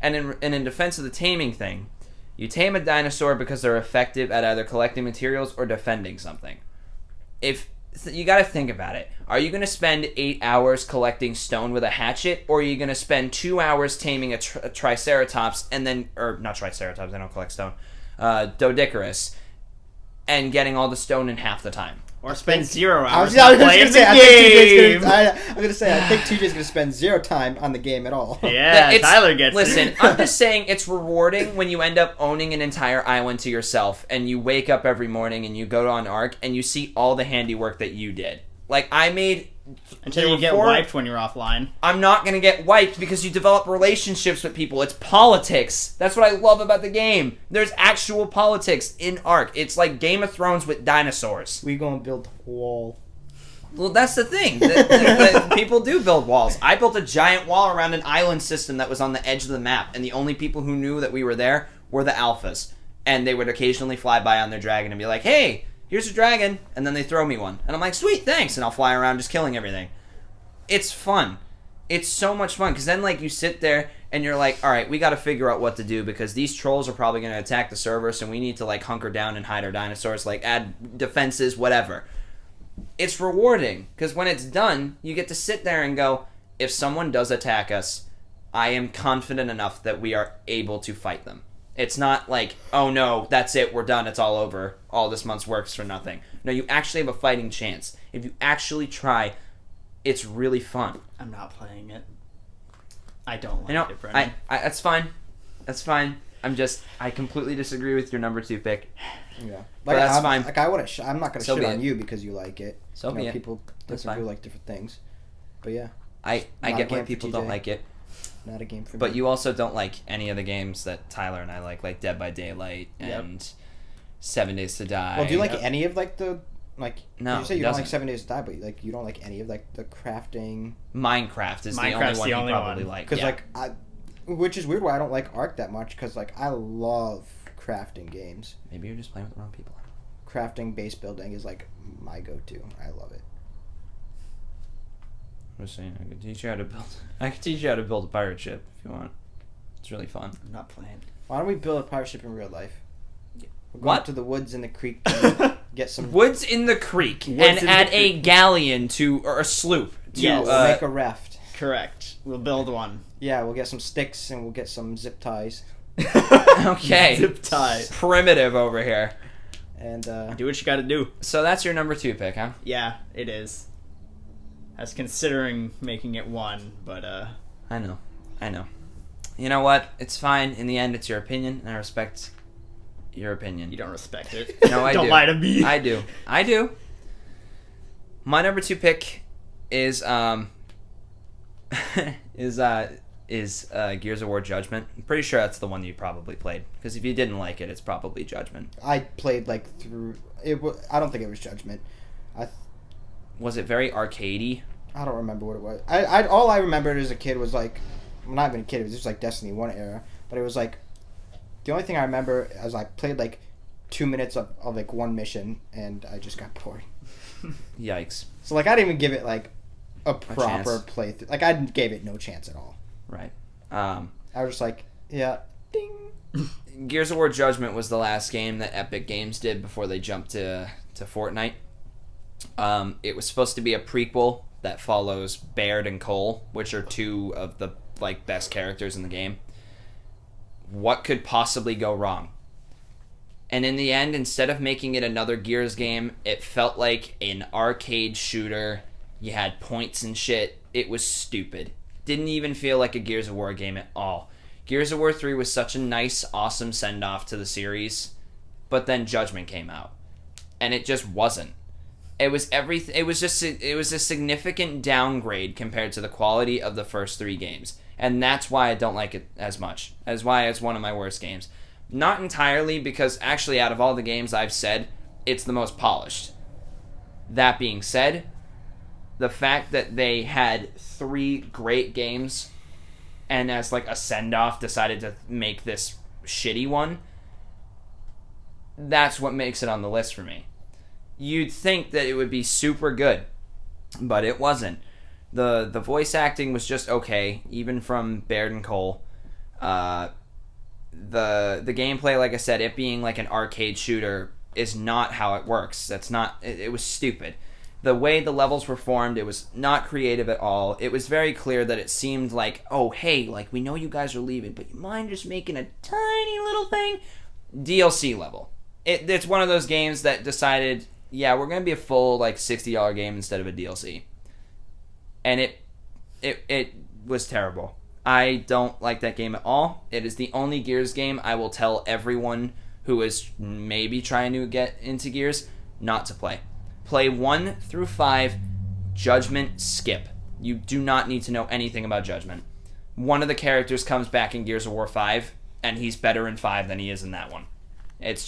And in defense of the taming thing, you tame a dinosaur because they're effective at either collecting materials or defending something. If you got to think about it, are you going to spend 8 hours collecting stone with a hatchet, or are you going to spend 2 hours taming a triceratops and then, or not triceratops, I don't collect stone, Doedicurus, and getting all the stone in half the time? Or spend 0 I hours was gonna playing the say, I think game. TJ's gonna spend 0 time on the game at all. Yeah, It's- Tyler gets Listen, it. I'm just saying it's rewarding when you end up owning an entire island to yourself and you wake up every morning and you go on Ark and you see all the handiwork that you did. Like, I made... Until there you were get 4 wiped when you're offline. I'm not going to get wiped because you develop relationships with people. It's politics. That's what I love about the game. There's actual politics in Ark. It's like Game of Thrones with dinosaurs. We gonna build a wall. Well, that's the thing. That people do build walls. I built a giant wall around an island system that was on the edge of the map, and the only people who knew that we were there were the alphas. And they would occasionally fly by on their dragon and be like, hey, here's a dragon, and then they throw me one. And I'm like, sweet, thanks, and I'll fly around just killing everything. It's fun. It's so much fun, because then, like, you sit there, and you're like, all right, we got to figure out what to do, because these trolls are probably going to attack the server, so we need to, like, hunker down and hide our dinosaurs, like, add defenses, whatever. It's rewarding, because when it's done, you get to sit there and go, if someone does attack us, I am confident enough that we are able to fight them. It's not like, oh no, that's it, we're done, it's all over, all this month's work's for nothing. No, you actually have a fighting chance. If you actually try, it's really fun. I'm not playing it. I don't like You know, it, Brendan. I that's fine. That's fine. I completely disagree with your number 2 pick. Yeah, But that's I'm, fine. Like I'm not gonna So shit be on it. you because you like it. So You know, be it. people That's different fine. do like different things. But yeah, I Not a get why game for people TJ. don't like it. not a game for me. But you also don't like any of the games that Tyler and I like Dead by Daylight Yep. and 7 Days to Die. Well, do you like Yep. any of like the like? No, you say he you don't like doesn't. 7 Days to Die, but like you don't like any of like the crafting Minecraft is Minecraft's the the only only one you probably one. like. because Yeah. like which is weird why I don't like Ark that much because like I love crafting games. Maybe you're just playing with the wrong people. Crafting base building is like my go-to. I love it. I'm just saying, I could teach you how to build. I could teach you how to build a pirate ship if you want. It's really fun. I'm not playing. Why don't we build a pirate ship in real life? We'll go What? out to the woods in the creek and get some. Woods in the creek Woods and in the add a creek. galleon to or a sloop to. Yes. We'll make a raft. Correct. We'll build one. Yeah, we'll get some sticks and we'll get some zip ties Okay. Zip tie. Primitive over here. and Do what you gotta do. So that's your number 2 pick, huh? Yeah, it is. I was considering making it 1, but I know. You know what? It's fine. In the end, it's your opinion, and I respect your opinion. you don't respect it. No, I don't do. lie to me. I do. My number 2 pick is Gears of War Judgment. I'm pretty sure that's the one you probably played, because if you didn't like it, it's probably Judgment. I played like through it. I don't think it was Judgment. Was it very arcadey? I don't remember what it was. I all I remembered as a kid was like, well, not even a kid. It was just like Destiny 1 era. But it was like, the only thing I remember is I played like 2 minutes of like one mission and I just got bored. Yikes. So like I didn't even give it like a proper chance. playthrough. Like I gave it no chance at all. Right. I was just like, yeah, ding. Gears of War Judgment was the last game that Epic Games did before they jumped to Fortnite. It was supposed to be a prequel that follows Baird and Cole, which are 2 of the like best characters in the game. What could possibly go wrong? And in the end, instead of making it another Gears game, it felt like an arcade shooter. You had points and shit. It was stupid. Didn't even feel like a Gears of War game at all. Gears of War 3 was such a nice, awesome send-off to the series, but then Judgment came out, and it just wasn't. It was everything. It was a significant downgrade compared to the quality of the first 3 games, and that's why I don't like it as much. That's why it's one of my worst games. Not entirely, because actually out of all the games I've said, it's the most polished. That being said, the fact that they had 3 great games and as like a send-off decided to make this shitty one, that's what makes it on the list for me. You'd think that it would be super good, but it wasn't. The voice acting was just okay, even from Baird and Cole. The gameplay, like I said, it being like an arcade shooter is not how it works. That's not. It was stupid. The way the levels were formed, it was not creative at all. It was very clear that it seemed like, oh, hey, like, we know you guys are leaving, but you mind just making a tiny little thing? DLC level. It's one of those games that decided, yeah, we're going to be a full, like, $60 game instead of a DLC. And it was terrible. I don't like that game at all. It is the only Gears game I will tell everyone who is maybe trying to get into Gears not to play. Play 1 through 5, Judgment, skip. You do not need to know anything about Judgment. One of the characters comes back in Gears of War 5, and he's better in 5 than he is in that one. It's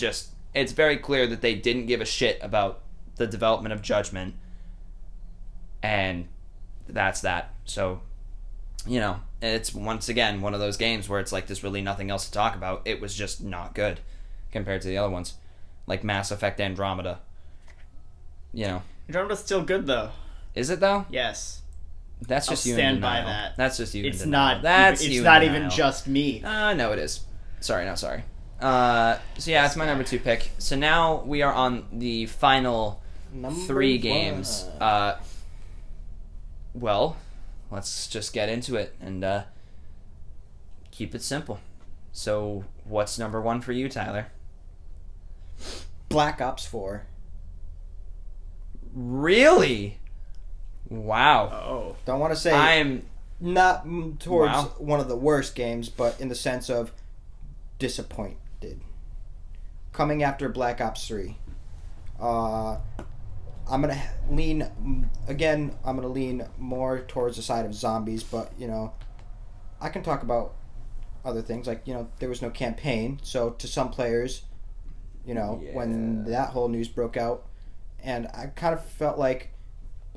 very clear that they didn't give a shit about the development of Judgment, and that's that. So, it's once again one of those games where it's like there's really nothing else to talk about. It was just not good compared to the other ones, like Mass Effect Andromeda. Andromeda's still good though. Is it though? Yes. That's just I'll you stand in by denial. that. That's just you. It's in denial. not. That's it's you. not in even denial. just me. No, it is. Sorry, not sorry. So yeah, it's my number 2 pick. So now we are on the final Number 3 1. games. Well, let's just get into it and keep it simple. So, what's number 1 for you, Tyler? Black Ops 4. Really? Wow. Oh. Don't want to say I'm not towards Wow. one of the worst games, but in the sense of disappointed. Coming after Black Ops 3. I'm going to lean more towards the side of zombies, but, I can talk about other things. Like, there was no campaign, so to some players, when that whole news broke out, and I kind of felt like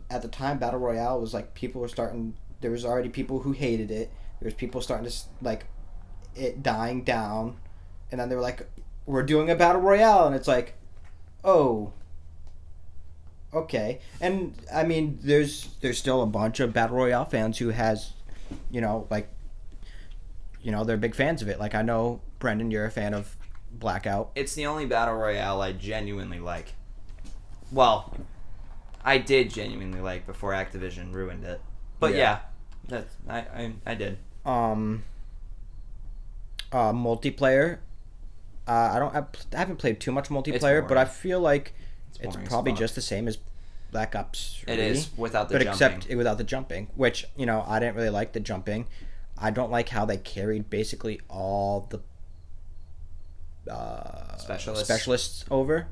at the time Battle Royale was like there was already people who hated it. There was people starting to like it dying down, and then they were like, we're doing a Battle Royale, and it's like, oh, okay. And I mean, there's still a bunch of Battle Royale fans who has, they're big fans of it. Like, I know, Brendan, you're a fan of Blackout. It's the only Battle Royale I genuinely like. Well, I did genuinely like before Activision ruined it. But yeah, I did. Multiplayer. I haven't played too much multiplayer, but I feel like it's probably just the same as Black Ops 3. It is without the jumping. Except without the jumping, which I didn't really like the jumping. I don't like how they carried basically all the specialists over.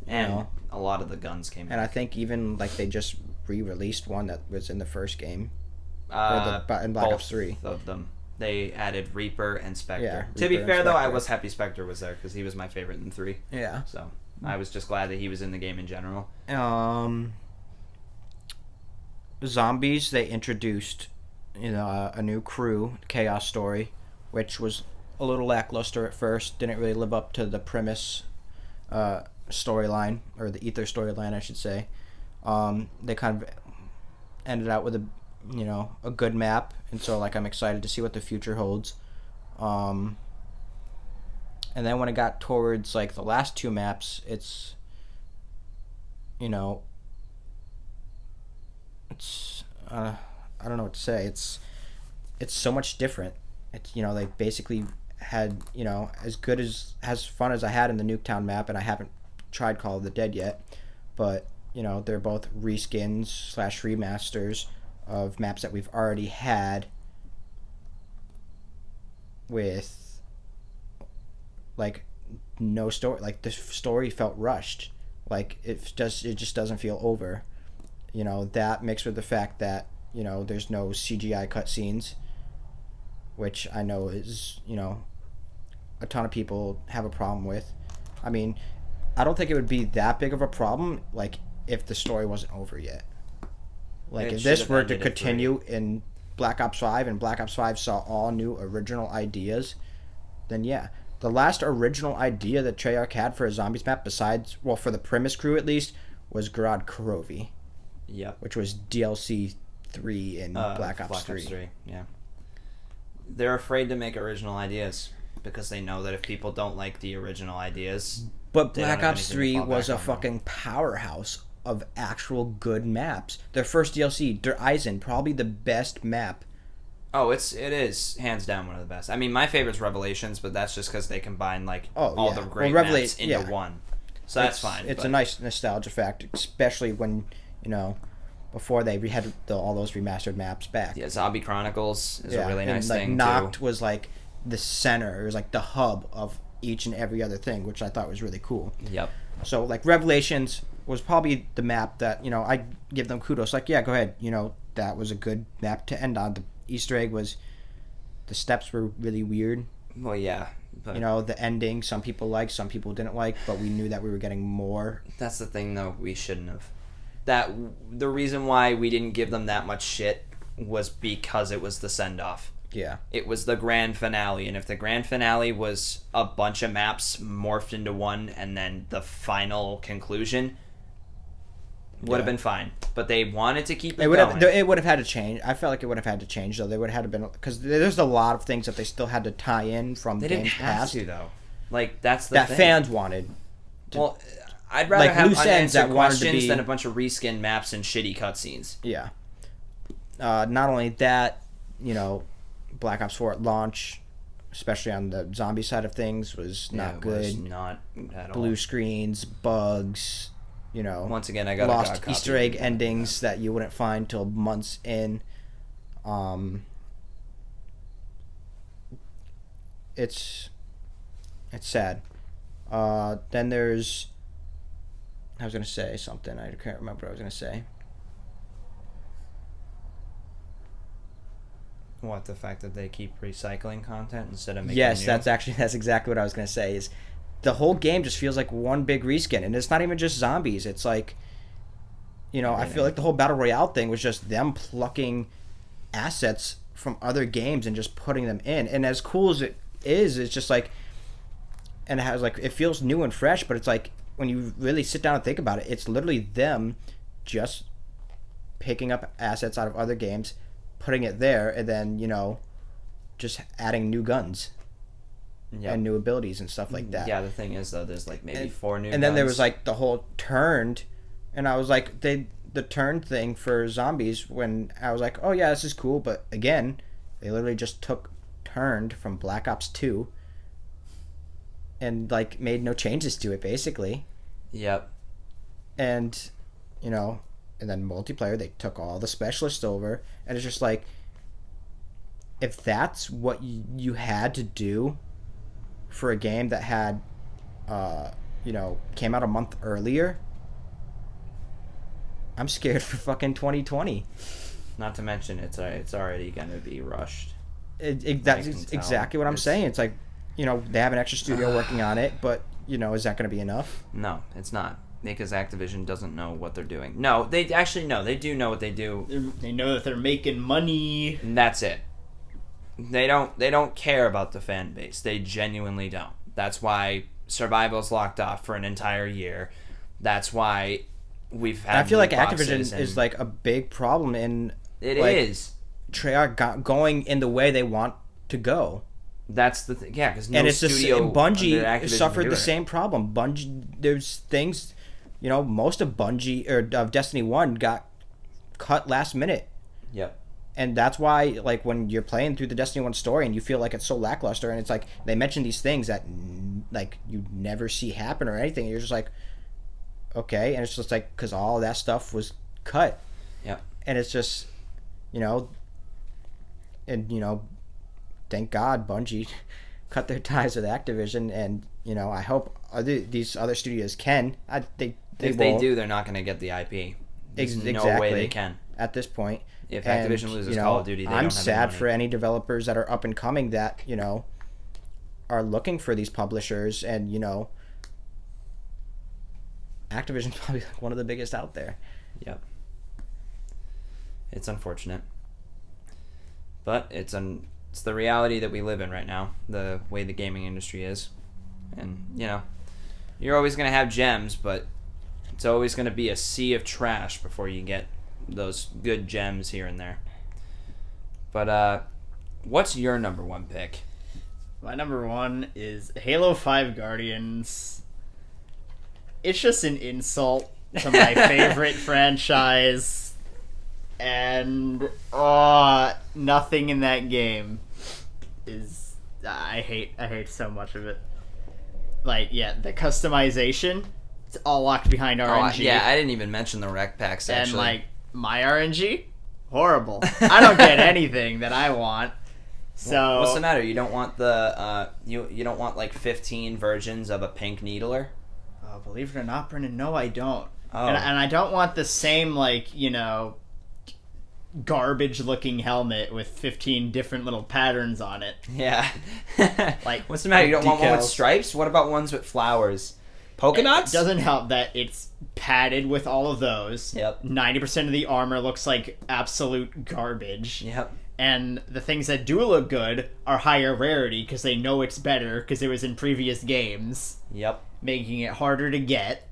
And a lot of the guns came in. And I think even like they just re-released one that was in the first game. In Black Ops 3. Both of them. They added Reaper and Spectre. Yeah, to be Reaper fair, and though, I Spectre. was happy Spectre was there because he was my favorite in 3. Yeah. So I was just glad that he was in the game in general. Zombies, they introduced, a new crew, Chaos Story, which was a little lackluster at first. Didn't really live up to the premise storyline, or the Ether storyline, I should say. They kind of ended out with a good map, and so I'm excited to see what the future holds. And then when it got towards the last 2 maps, it's I don't know what to say. It's so much different. It's they basically had as fun as I had in the Nuketown map, and I haven't tried Call of the Dead yet, but they're both reskins / remasters of maps that we've already had, with like no story. Like the story felt rushed. Like it just doesn't feel over. You know, that mixed with the fact that, you know, there's no CGI cutscenes, which I know is, you know, a ton of people have a problem with. I mean, I don't think it would be that big of a problem, like, if the story wasn't over yet. Like, if this were to continue in Black Ops 5 and Black Ops 5 saw all new original ideas, then yeah. The last original idea that Treyarch had for a zombies map, besides, well, for the Primus crew at least, was Gorod Krovi. Yep. Which was DLC 3 in Black Ops 3. Yeah. They're afraid to make original ideas because they know that if people don't like the original ideas... But Black Ops 3 was a fucking powerhouse of actual good maps. Their first DLC, Der Eisen, probably the best map. Oh, it is hands down one of the best. I mean, my favorite's Revelations, but that's just because they combine all the great maps into one. So that's fine. It's a nice nostalgia fact, especially when, you know, before they had all those remastered maps back. Yeah, Zombie Chronicles is a really nice thing, Noct too. was like the center. It was like the hub of each and every other thing, which I thought was really cool. Yep. So, like, Revelations was probably the map that, you know, I give them kudos. Like, yeah, go ahead. You know, that was a good map to end on. The Easter egg was... The steps were really weird. Well, yeah. But you know, the ending, some people liked, some people didn't like, but we knew that we were getting more. That's the thing, though. We shouldn't have. The reason why we didn't give them that much shit was because it was the send-off. Yeah. It was the grand finale, and if the grand finale was a bunch of maps morphed into one and then the final conclusion, would have been fine. But they wanted to keep it going. It would have had to change. I felt like it would have had to change, though. They would have had to been... Because there's a lot of things that they still had to tie in from games past. They didn't have to, though. Like, that's the thing. That fans wanted. Well, I'd rather like, have loose ends that unanswered questions than a bunch of reskin maps and shitty cutscenes. Yeah. Not only that, you know, Black Ops 4 at launch, especially on the zombie side of things, was not good. Was not at all. Blue screens, bugs, you know. Once again, I got lost Easter egg endings that you wouldn't find till months in. It's sad. Then there's... I was going to say something. I can't remember what I was going to say. What, the fact that they keep recycling content instead of making Yes, new? that's exactly what I was going to say. Is the whole game just feels like one big reskin, and it's not even just zombies. It's like, you know, I feel like the whole Battle Royale thing was just them plucking assets from other games and just putting them in. And as cool as it is, it's just like, and it has like, it feels new and fresh, but it's like, when you really sit down and think about it, it's literally them just picking up assets out of other games, putting it there, and then, you know, just adding new guns and new abilities and stuff like that. Yeah, the thing is, though, there's like maybe 4 new guns. And then there was like the whole turned, and I was like, the turn thing for zombies, when I was like, oh yeah, this is cool, but again, they literally just took turned from Black Ops 2 and like made no changes to it, basically. Yep. And, you know, and then multiplayer, they took all the specialists over, and it's just like, if that's what you had to do for a game that had, you know, came out a month earlier, I'm scared for fucking 2020. Not to mention, it's already going to be rushed. That's exactly what I'm saying. It's like, you know, they have an extra studio working on it, but, you know, is that going to be enough? No, it's not. Because Activision doesn't know what they're doing. No, they actually know. They do know what they do. They know that they're making money. And that's it. They don't care about the fan base. They genuinely don't. That's why Survival's locked off for an entire year. That's why we've had... I feel like Activision is like a big problem in... It like, is. Treyarch going in the way they want to go. That's the thing. Yeah, because no and it's studio just Bungie under Activision suffered the same problem. Bungie, there's things, you know, most of Bungie or of Destiny 1 got cut last minute. Yep. And that's why, like, when you're playing through the Destiny 1 story and you feel like it's so lackluster, and it's like they mention these things that like you never see happen or anything, and you're just like, okay, and it's just like, because all that stuff was cut. Yep. And it's just, you know, and you know, thank God Bungie cut their ties with Activision, and I hope these other studios can. If they do, they're not going to get the IP. There's no way they can at this point. If Activision loses Call of Duty, they don't have I'm any sad money. for any developers that are up and coming that are looking for these publishers, and Activision's probably one of the biggest out there. Yep. It's unfortunate, but it's the reality that we live in right now. The way the gaming industry is, and you're always going to have gems, but it's always going to be a sea of trash before you get those good gems here and there. But what's your number one pick? My number one is Halo 5 Guardians. It's just an insult to my favorite franchise, and nothing in that game is... I hate so much of it. The customization, it's all locked behind RNG. I didn't even mention the rec packs, actually. And, my RNG? Horrible. I don't get anything that I want. So what's the matter? You don't want the you don't want 15 versions of a pink needler? Oh, believe it or not, Brendan, no, I don't. Oh. And I don't want the same garbage-looking helmet with 15 different little patterns on it. Yeah. Like, what's the matter? You don't want one with decals. stripes? What about ones with flowers? Polka dots? It doesn't help that it's padded with all of those. Yep. 90% of the armor looks like absolute garbage. Yep. And the things that do look good are higher rarity because they know it's better because it was in previous games, Yep. making it harder to get.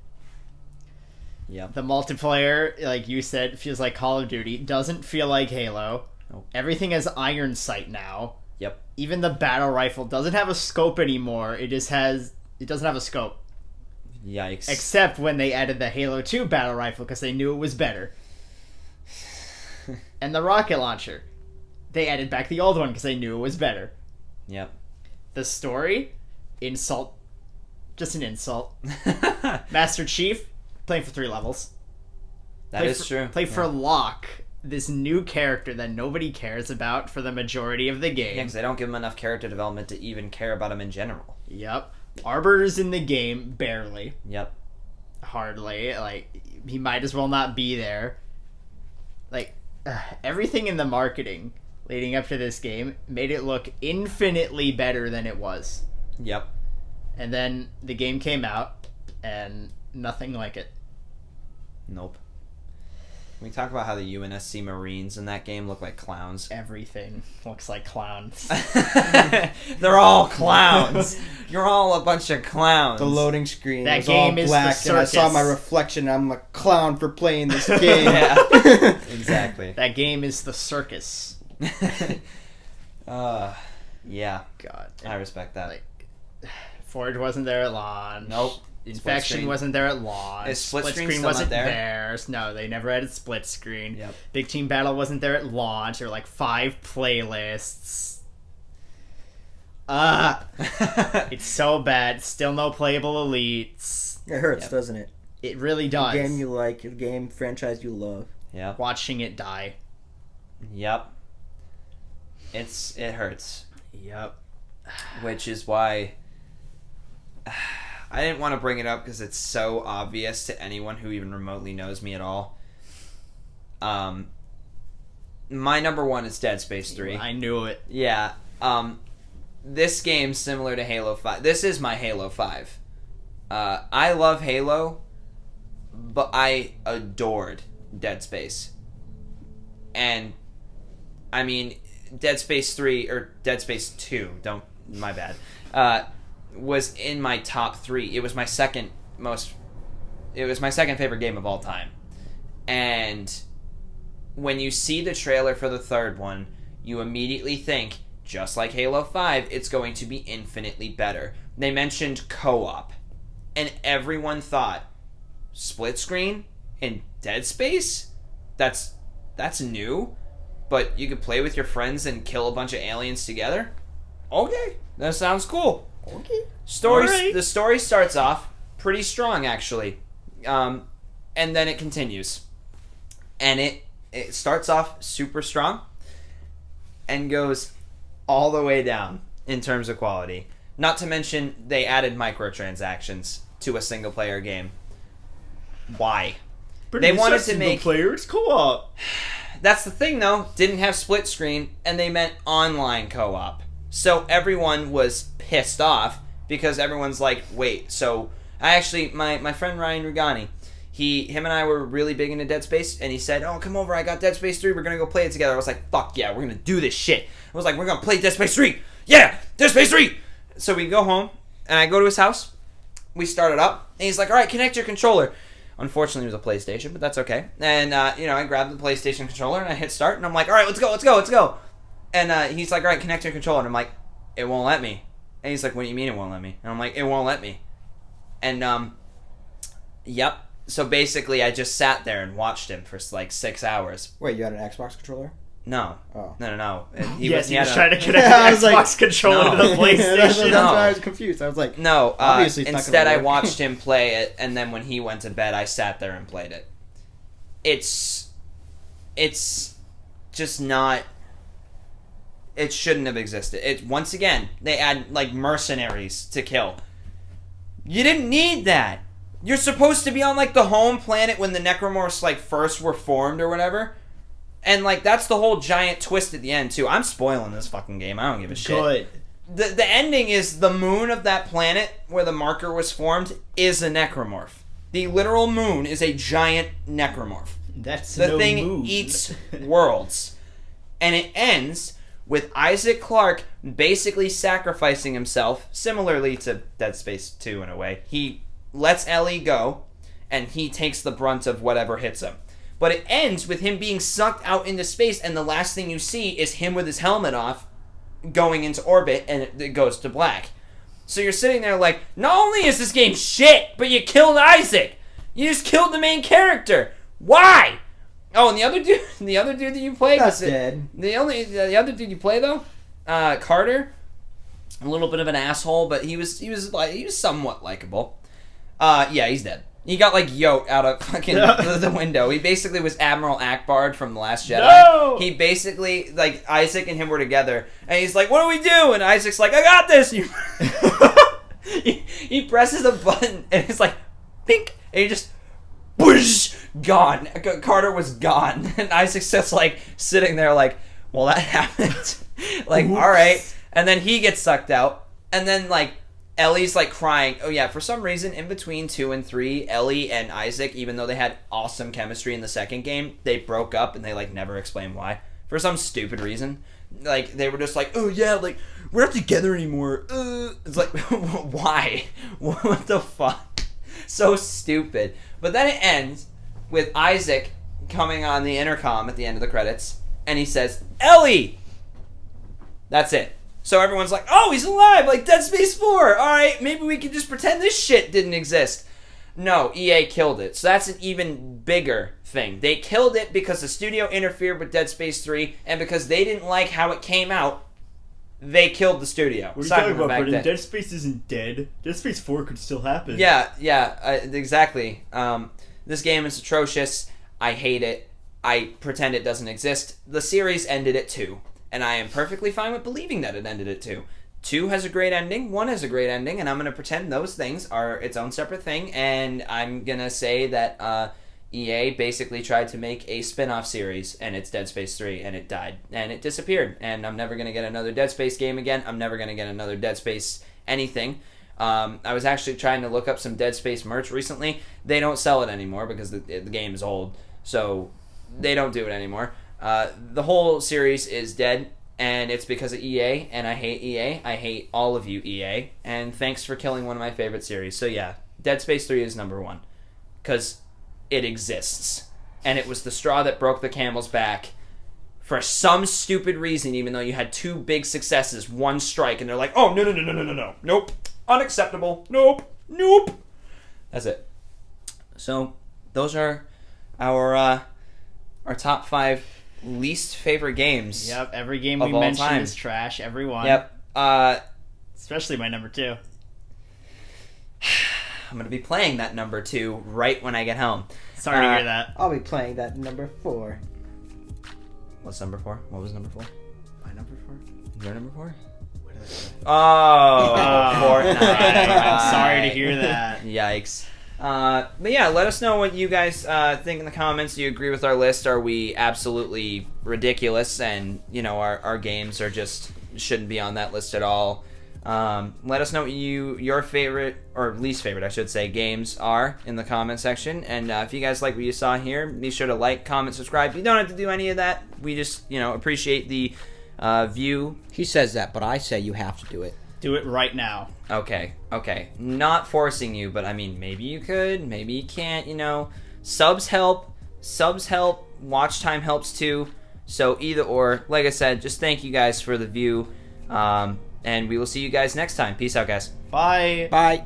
Yep. The multiplayer, like you said, feels like Call of Duty. Doesn't feel like Halo. Nope. Everything has iron sight now. Yep. Even the battle rifle doesn't have a scope anymore. It doesn't have a scope. Yikes. Except when they added the Halo 2 battle rifle because they knew it was better. And the rocket launcher. They added back the old one because they knew it was better. Yep. The story? Insult. Just an insult. Master Chief? Playing for 3 levels. That is true. Play for Locke, this new character that nobody cares about for the majority of the game. Yeah, because they don't give him enough character development to even care about him in general. Yep. Arbiter's in the game, barely. Yep. Hardly. He might as well not be there. Everything in the marketing leading up to this game made it look infinitely better than it was. Yep. And then the game came out, and nothing like it. Nope. Can we talk about how the UNSC Marines in that game look like clowns? Everything looks like clowns. They're all clowns. You're all a bunch of clowns. The loading screen That was game all is the black, and I saw circus. my reflection. And I'm a clown for playing this game. Yeah. Exactly. That game is the circus. Yeah. God. I respect that. Forge wasn't there at launch. Nope. Infection screen. wasn't there at launch. Is split screen still wasn't not there? there. No, they never added split screen. Yep. Big Team Battle wasn't there at launch. There were 5 playlists. It's so bad. Still no playable elites. It hurts, Yep. doesn't it? It really does. The game you like, the game franchise you love. Yep. Watching it die. Yep. It hurts. Yep. Which is why I didn't want to bring it up because it's so obvious to anyone who even remotely knows me at all. My number one is Dead Space 3. I knew it. Yeah. This game's similar to Halo 5. This is my Halo 5. I love Halo, but I adored Dead Space. And, I mean, Dead Space 3, or Dead Space 2, my bad, was in my top 3. It was my second favorite game of all time. And when you see the trailer for the third one, you immediately think, just like Halo 5, it's going to be infinitely better. They mentioned co-op, and everyone thought, split screen in Dead Space? That's new, but you could play with your friends and kill a bunch of aliens together? Okay, that sounds cool. Okay. Alright. The story starts off pretty strong, actually, and then it continues, and it starts off super strong, and goes all the way down in terms of quality. Not to mention, they added microtransactions to a single-player game. Why? But They it's wanted not to make... single player. It's co-op. That's the thing, though. Didn't have split screen, and they meant online co-op. So everyone was pissed off because everyone's like, wait, so... I actually, my friend Ryan Rugani, him and I were really big into Dead Space, and he said, oh, come over, I got Dead Space 3, we're going to go play it together. I was like, fuck yeah, we're going to do this shit. I was like, we're going to play Dead Space 3. Yeah, Dead Space 3. So we go home, and I go to his house. We start it up, and he's like, all right, connect your controller. Unfortunately, it was a PlayStation, but that's okay. And, I grabbed the PlayStation controller, and I hit start, and I'm like, all right, let's go. And he's like, all right, connect your controller. And I'm like, it won't let me. And he's like, what do you mean it won't let me? And I'm like, it won't let me. And, yep. So basically, I just sat there and watched him for like 6 hours. Wait, you had an Xbox controller? No. Oh. No. He was trying to connect the Xbox controller to the PlayStation. That's why I was confused. I was like, no. Obviously instead, I watched him play it, and then when he went to bed, I sat there and played it. It's just not. It shouldn't have existed. Once again, they add like mercenaries to kill. You didn't need that. You're supposed to be on like the home planet when the Necromorphs like first were formed or whatever. And like that's the whole giant twist at the end too. I'm spoiling this fucking game. I don't give a shit. Good. The ending is the moon of that planet where the marker was formed is a necromorph. The literal moon is a giant necromorph. That's the no thing moon. eats worlds. And it ends with Isaac Clarke basically sacrificing himself, similarly to Dead Space 2 in a way. He lets Ellie go, and he takes the brunt of whatever hits him. But it ends with him being sucked out into space, and the last thing you see is him with his helmet off, going into orbit, and it goes to black. So you're sitting there like, not only is this game shit, but you killed Isaac! You just killed the main character! Why? Oh, and the other dude that you played... That's dead. The other dude you play, though, Carter, a little bit of an asshole, but he was somewhat likable. Yeah, he's dead. He got like yoked out of fucking the window. He basically was Admiral Akbar from The Last Jedi. No! He basically, like, Isaac and him were together, and he's like, what do we do? And Isaac's like, I got this! He presses a button, and it's like, pink, and he just, whoosh, gone. Carter was gone. And Isaac's just like, sitting there like, well, that happened. Like, Oops. All right. And then he gets sucked out, and then, like, Ellie's like crying. Oh yeah, for some reason in between 2 and 3, Ellie and Isaac, even though they had awesome chemistry in the second game, they broke up and they like never explained why. For some stupid reason. Like they were just like, oh yeah, like we're not together anymore. It's like, why? What the fuck? So stupid. But then it ends with Isaac coming on the intercom at the end of the credits, and he says, Ellie! That's it. So everyone's like, oh, he's alive, like Dead Space 4. All right, maybe we can just pretend this shit didn't exist. No, EA killed it. So that's an even bigger thing. They killed it because the studio interfered with Dead Space 3, and because they didn't like how it came out, they killed the studio. What are you talking about, Brendan? Dead Space isn't dead. Dead Space 4 could still happen. Yeah, exactly. This game is atrocious. I hate it. I pretend it doesn't exist. The series ended at 2. And I am perfectly fine with believing that it ended at 2. 2 has a great ending, 1 has a great ending, and I'm going to pretend those things are its own separate thing, and I'm going to say that EA basically tried to make a spin-off series, and it's Dead Space 3, and it died. And it disappeared, and I'm never going to get another Dead Space game again. I'm never going to get another Dead Space anything. I was actually trying to look up some Dead Space merch recently. They don't sell it anymore because the game is old, so they don't do it anymore. The whole series is dead, and it's because of EA, and I hate EA. I hate all of you, EA, and thanks for killing one of my favorite series. So yeah, Dead Space 3 is number 1, because it exists, and it was the straw that broke the camel's back for some stupid reason, even though you had 2 big successes, 1 strike, and they're like, oh, no, nope, unacceptable, nope. That's it. So, those are our top 5 least favorite games. Yep, every game we mentioned is trash. Every one. Yep. Especially my number 2. I'm going to be playing that number 2 right when I get home. Sorry to hear that. I'll be playing that number 4. What's number 4? What was number 4? My number 4? Your number 4? What did I say? Oh, Fortnite. I'm sorry to hear that. Yikes. But yeah, let us know what you guys think in the comments. Do you agree with our list? Are we absolutely ridiculous and, our games are just shouldn't be on that list at all? Let us know what your favorite, or least favorite, I should say, games are in the comment section. And if you guys like what you saw here, be sure to like, comment, subscribe. You don't have to do any of that. We just, appreciate the view. He says that, but I say you have to do it. Do it right now. Okay. Not forcing you, but I mean, maybe you could, maybe you can't, Subs help. Watch time helps too. So either or, like I said, just thank you guys for the view. And we will see you guys next time. Peace out, guys. Bye. Bye.